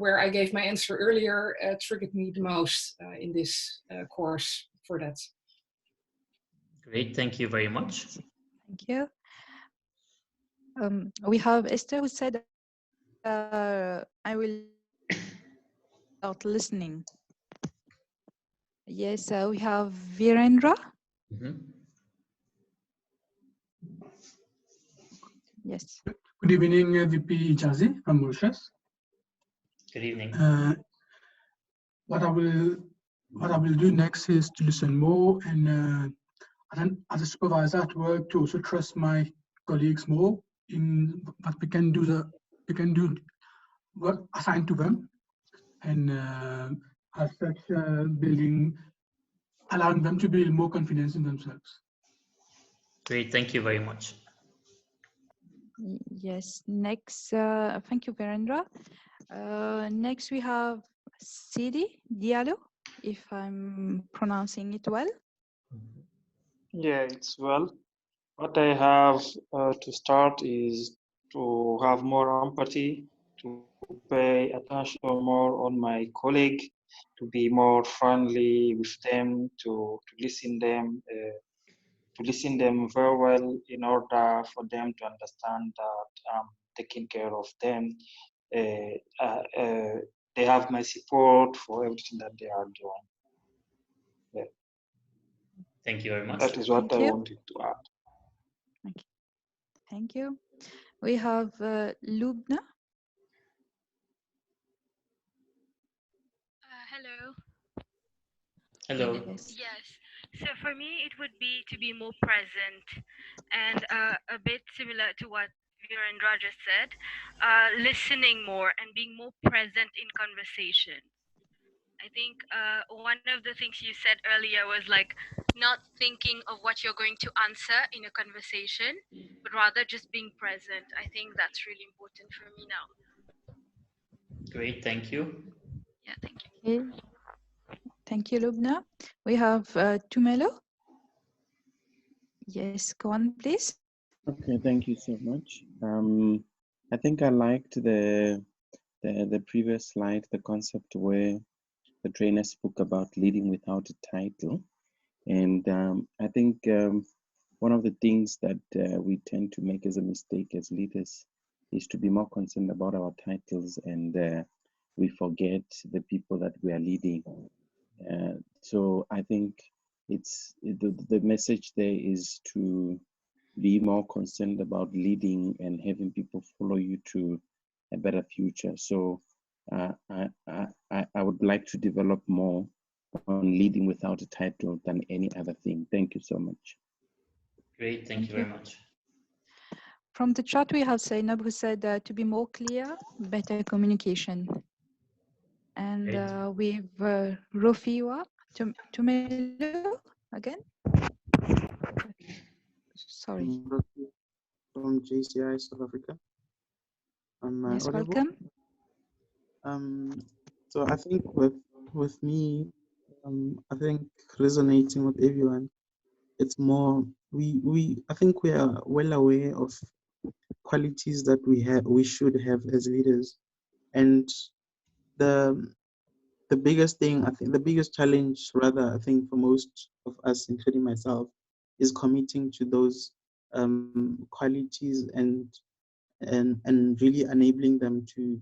Speaker 7: where I gave my answer earlier triggered me the most in this course for that.
Speaker 5: Great, thank you very much.
Speaker 1: Thank you. We have Esther who said, I will start listening. Yes, we have Virendra. Yes.
Speaker 12: Good evening, VP Jazi from Mauritius.
Speaker 5: Good evening.
Speaker 12: What I will do next is to listen more, and then as a supervisor at work, to also trust my colleagues more in what we can do what assigned to them, and as such, allowing them to build more confidence in themselves.
Speaker 5: Great, thank you very much.
Speaker 1: Yes, next, thank you, Virendra. Next we have Sidi Diallo, if I'm pronouncing it well.
Speaker 13: Yeah, it's well. What I have to start is to have more empathy, to pay attention more on my colleague, to be more friendly with them, to listen them very well in order for them to understand that I'm taking care of them. They have my support for everything that they are doing. Yeah.
Speaker 5: Thank you very much.
Speaker 13: That is what I wanted to add.
Speaker 1: Okay. Thank you. We have Lubna.
Speaker 14: Hello.
Speaker 5: Hello.
Speaker 14: Yes. So for me, it would be to be more present, and a bit similar to what Virendra just said, listening more and being more present in conversation. I think one of the things you said earlier was like not thinking of what you're going to answer in a conversation, but rather just being present. I think that's really important for me now.
Speaker 5: Great, thank you.
Speaker 14: Yeah, thank you.
Speaker 1: Okay. Thank you, Lubna. We have Tumelo. Yes, go on, please.
Speaker 8: Okay, thank you so much. I think I liked the previous slide, the concept where the trainer spoke about leading without a title. And I think one of the things that we tend to make as a mistake as leaders is to be more concerned about our titles, and we forget the people that we are leading. So I think the message there is to be more concerned about leading and having people follow you to a better future. So I would like to develop more on leading without a title than any other thing. Thank you so much.
Speaker 5: Great, thank you very much.
Speaker 1: From the chat, we have Zainab who said to be more clear, better communication. And with Rofiwa Tumelo again. Sorry.
Speaker 15: From JCI South Africa.
Speaker 1: Yes,
Speaker 15: audible?
Speaker 1: welcome.
Speaker 15: So I think with me, I think resonating with everyone, it's more I think we are well aware of qualities that we should have as leaders, and the biggest thing, I think the biggest challenge rather, I think for most of us, including myself, is committing to those qualities and really enabling them to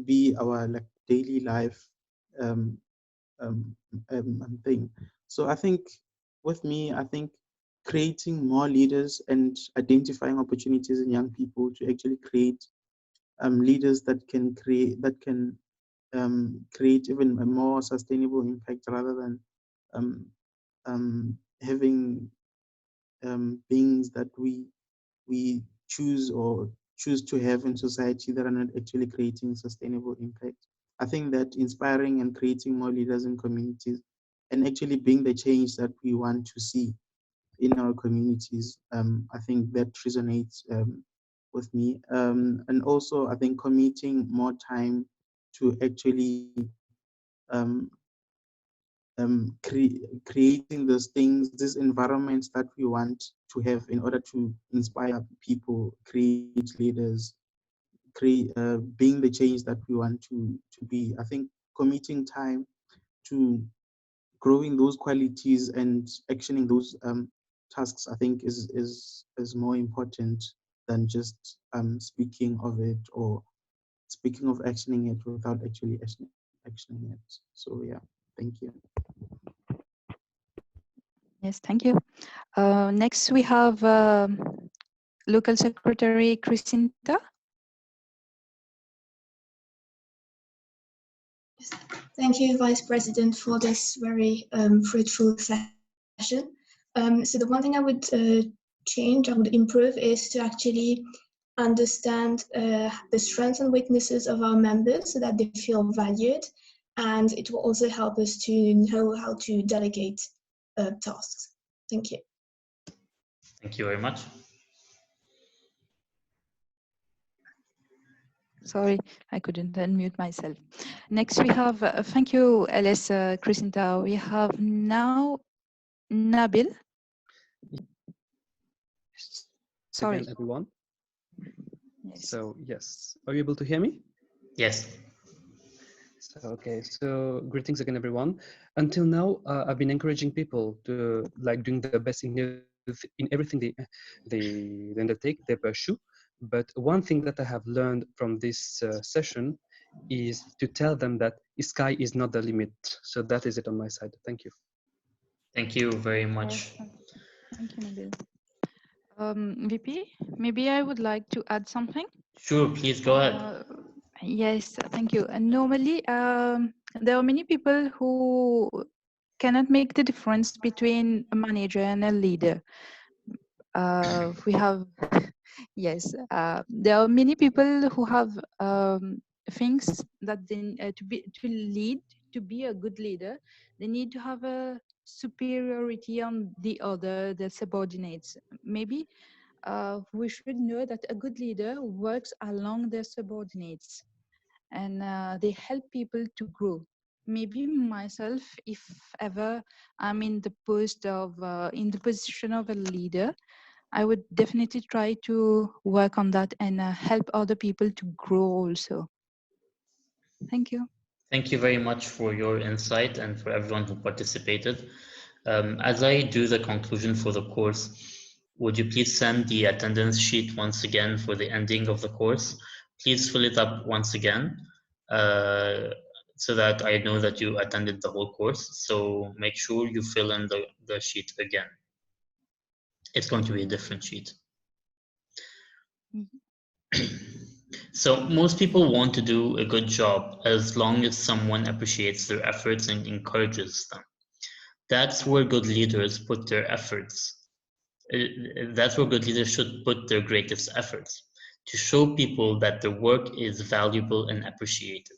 Speaker 15: be our like daily life thing. So I think with me, I think creating more leaders and identifying opportunities in young people to actually create leaders that can create even a more sustainable impact rather than having things that we choose to have in society that are not actually creating sustainable impact. I think that inspiring and creating more leaders in communities and actually being the change that we want to see in our communities, I think that resonates with me. And also, I think committing more time to actually creating those things, these environments that we want to have in order to inspire people, create leaders, being the change that we want to be. I think committing time to growing those qualities and actioning those tasks, I think is more important than just speaking of it or speaking of actioning it without actually actioning it. So yeah, thank you.
Speaker 1: Yes, thank you. Next, we have Local Secretary Crisinta.
Speaker 16: Thank you, Vice President, for this very fruitful session. So the one thing I would change, I would improve, is to actually understand the strengths and weaknesses of our members so that they feel valued, and it will also help us to know how to delegate tasks. Thank you.
Speaker 5: Thank you very much.
Speaker 1: Sorry, I couldn't unmute myself. Next, we have, thank you, LS Crisinta. We have now Nabil. Sorry.
Speaker 9: Again, everyone.
Speaker 1: Yes.
Speaker 9: So, yes, are you able to hear me?
Speaker 5: Yes.
Speaker 9: Okay, so greetings again, everyone. Until now, I've been encouraging people to like doing their best in everything they undertake, they pursue. But one thing that I have learned from this session is to tell them that sky is not the limit. So that is it on my side. Thank you.
Speaker 5: Thank you very much.
Speaker 1: Thank you, Nabil. VP, maybe I would like to add something.
Speaker 5: Sure, please go ahead.
Speaker 1: Yes, thank you. And normally, there are many people who cannot make the difference between a manager and a leader. We have, yes, there are many people who have things that they, to lead, to be a good leader, they need to have a superiority on the subordinates. Maybe we should know that a good leader works along their subordinates, and they help people to grow. Maybe myself, if ever I'm in the position of a leader, I would definitely try to work on that and help other people to grow also. Thank you.
Speaker 5: Thank you very much for your insight and for everyone who participated. As I do the conclusion for the course, would you please send the attendance sheet once again for the ending of the course? Please fill it up once again so that I know that you attended the whole course. So make sure you fill in the sheet again. It's going to be a different sheet. So most people want to do a good job as long as someone appreciates their efforts and encourages them. That's where good leaders put their efforts. That's where good leaders should put their greatest efforts, to show people that their work is valuable and appreciated.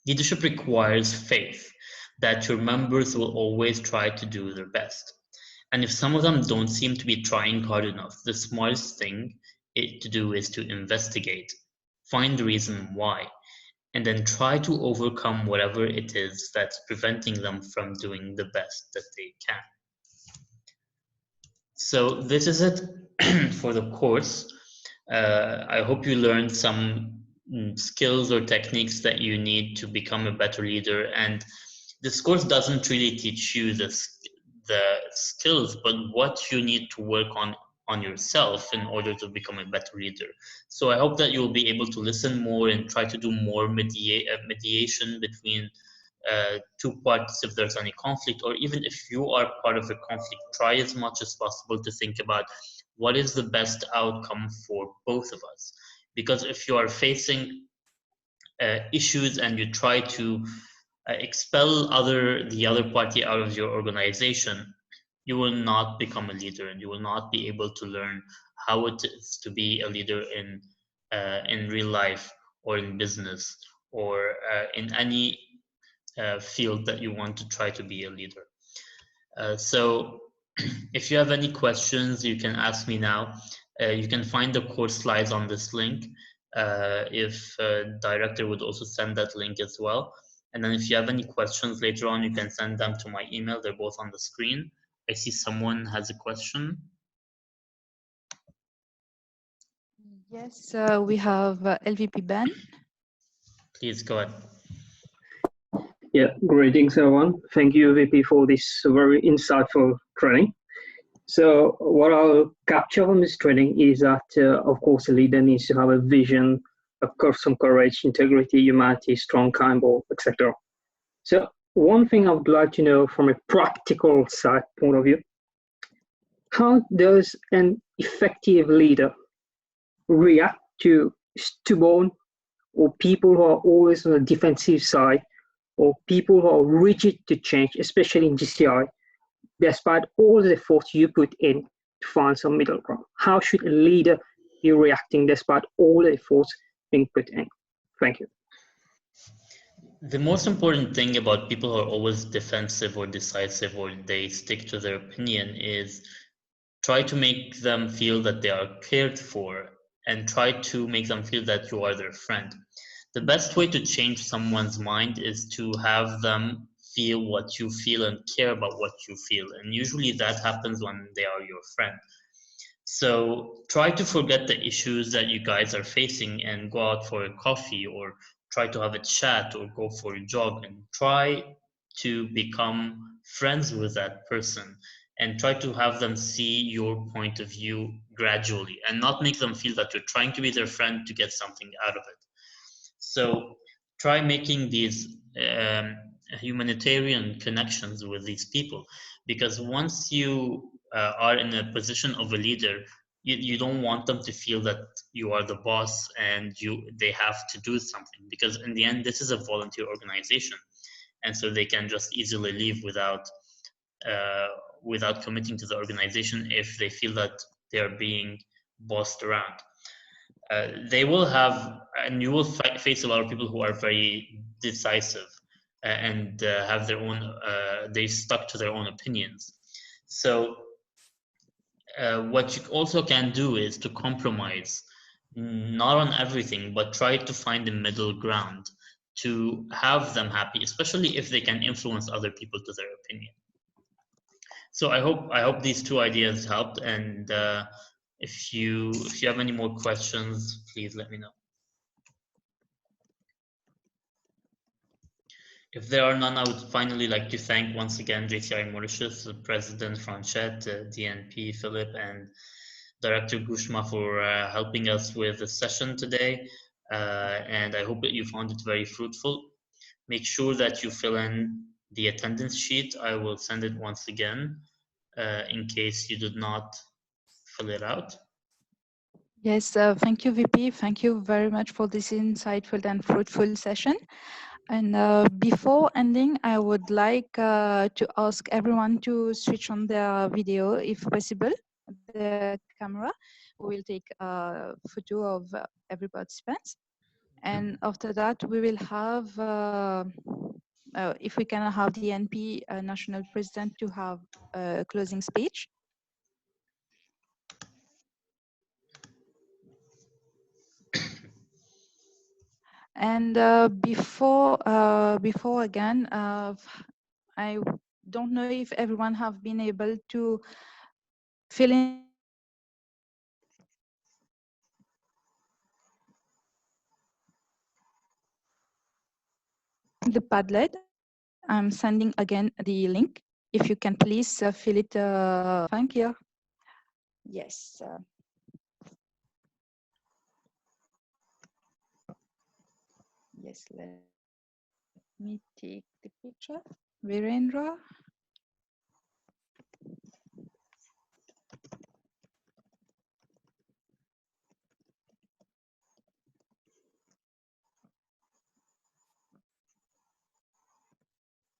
Speaker 5: Leadership requires faith that your members will always try to do their best. And if some of them don't seem to be trying hard enough, the smartest thing to do is to investigate, find the reason why, and then try to overcome whatever it is that's preventing them from doing the best that they can. So this is it for the course. I hope you learned some skills or techniques that you need to become a better leader. And this course doesn't really teach you the skills, but what you need to work on yourself in order to become a better leader. So I hope that you'll be able to listen more and try to do more mediation between two parties if there's any conflict, or even if you are part of a conflict, try as much as possible to think about what is the best outcome for both of us. Because if you are facing issues and you try to expel the other party out of your organization, you will not become a leader, and you will not be able to learn how it is to be a leader in real life or in business or in any field that you want to try to be a leader. So if you have any questions, you can ask me now. You can find the course slides on this link. if director would also send that link as well. And then if you have any questions later on, you can send them to my email. They're both on the screen. I see someone has a question.
Speaker 1: Yes, we have LVP Ben.
Speaker 5: Please go ahead.
Speaker 17: Yeah, greetings everyone. Thank you, VP, for this very insightful training. So what I'll capture from this training is that, of course, a leader needs to have a vision, some courage, integrity, humanity, strong, kind, etc. So one thing I would like to know from a practical side point of view, how does an effective leader react to stubborn or people who are always on the defensive side, or people who are rigid to change, especially in JCI, despite all the effort you put in to find some middle ground? How should a leader be reacting despite all the efforts being put in? Thank you.
Speaker 5: The most important thing about people who are always defensive or decisive, or they stick to their opinion, is try to make them feel that they are cared for, and try to make them feel that you are their friend. The best way to change someone's mind is to have them feel what you feel and care about what you feel. And usually that happens when they are your friend. So try to forget the issues that you guys are facing and go out for a coffee, or try to have a chat, or go for a jog, and try to become friends with that person, and try to have them see your point of view gradually, and not make them feel that you're trying to be their friend to get something out of it. So try making these humanitarian connections with these people, because once you are in a position of a leader, you don't want them to feel that you are the boss and they have to do something, because in the end this is a volunteer organization, and so they can just easily leave without committing to the organization if they feel that they are being bossed around. They will have, and you will face a lot of people who are very decisive and have their own, they stuck to their own opinions. So what you also can do is to compromise, not on everything, but try to find a middle ground to have them happy, especially if they can influence other people to their opinion. So I hope these two ideas helped, and if you have any more questions, please let me know. If there are none, I would finally like to thank once again JCI Mauritius, President Franchette, DNP Philip, and Director Gushma for helping us with the session today. And I hope that you found it very fruitful. Make sure that you fill in the attendance sheet. I will send it once again in case you did not fill it out.
Speaker 1: Yes, thank you, VP. Thank you very much for this insightful and fruitful session. And before ending, I would like to ask everyone to switch on their video, if possible, the camera. We will take a photo of every participant. And after that, we will have, if we can have the NP National President to have a closing speech. And before again, I don't know if everyone have been able to fill in the Padlet. I'm sending again the link. If you can please fill it. Thank you. Yes. Yes, let me take the picture. Virendra.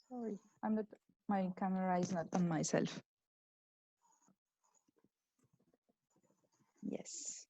Speaker 1: Sorry, I'm not, my camera is not on myself. Yes.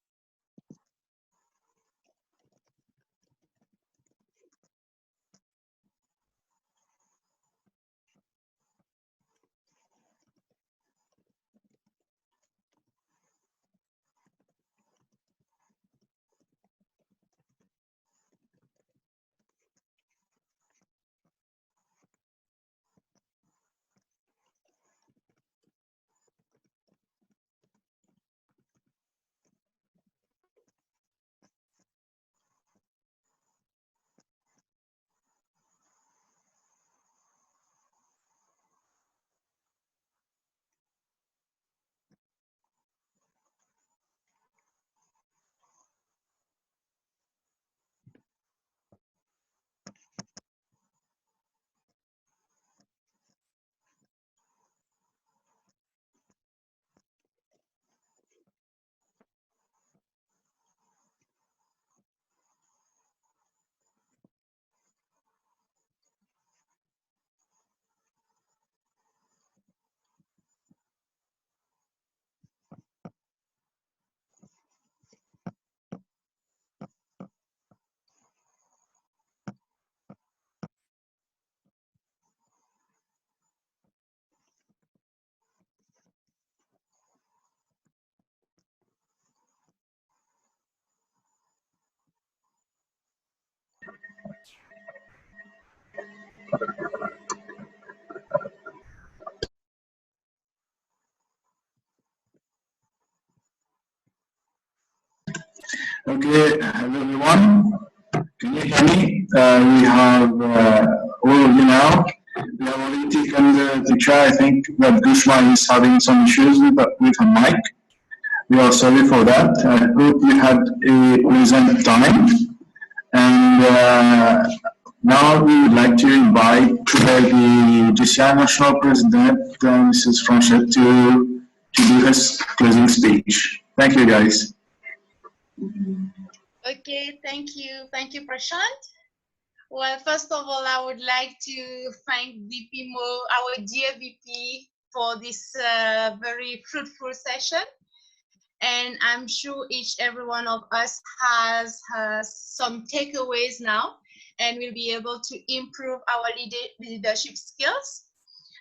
Speaker 18: Okay, hello everyone. Can you hear me? We have all of you now. We have already taken the chair. I think that Gushma is having some issues with her mic. We are sorry for that. I hope you had a pleasant time. And now we would like to invite the JCI National President, Mrs. Franchette, to do his closing speech. Thank you, guys.
Speaker 4: Okay, thank you, Prashant. Well, first of all, I would like to thank VP Mo, our dear VP, for this very fruitful session. And I'm sure every one of us has some takeaways now, and will be able to improve our leadership skills.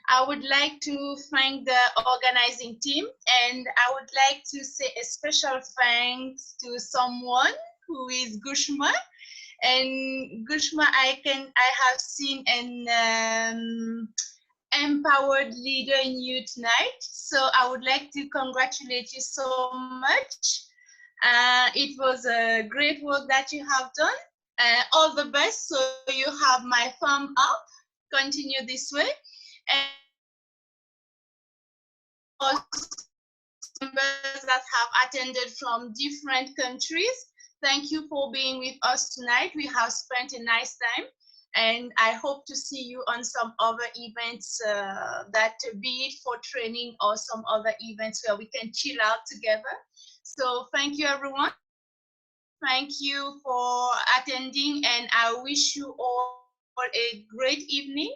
Speaker 4: I would like to thank the organizing team, and I would like to say a special thanks to someone who is Gushma. And Gushma, I have seen an empowered leader in you tonight. So I would like to congratulate you so much. It was a great work that you have done. All the best. So you have my thumb up. Continue this way. And also members that have attended from different countries, thank you for being with us tonight. We have spent a nice time, and I hope to see you on some other events, that be it for training or some other events where we can chill out together. So thank you, everyone. Thank you for attending, and I wish you all a great evening.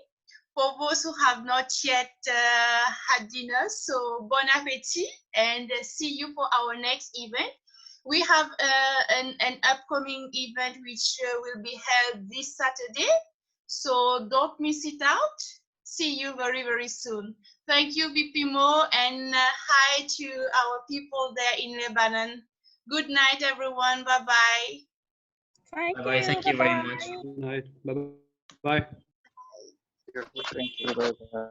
Speaker 4: For those who have not yet had dinner, so bon appetit, and see you for our next event. We have an upcoming event which will be held this Saturday, so don't miss it out. See you very, very soon. Thank you, VP Mo, and hi to our people there in Lebanon. Good night, everyone. Bye-bye.
Speaker 5: Bye-bye. Thank you very much.
Speaker 9: Good night. Bye-bye.
Speaker 3: Thank you. Bye-bye.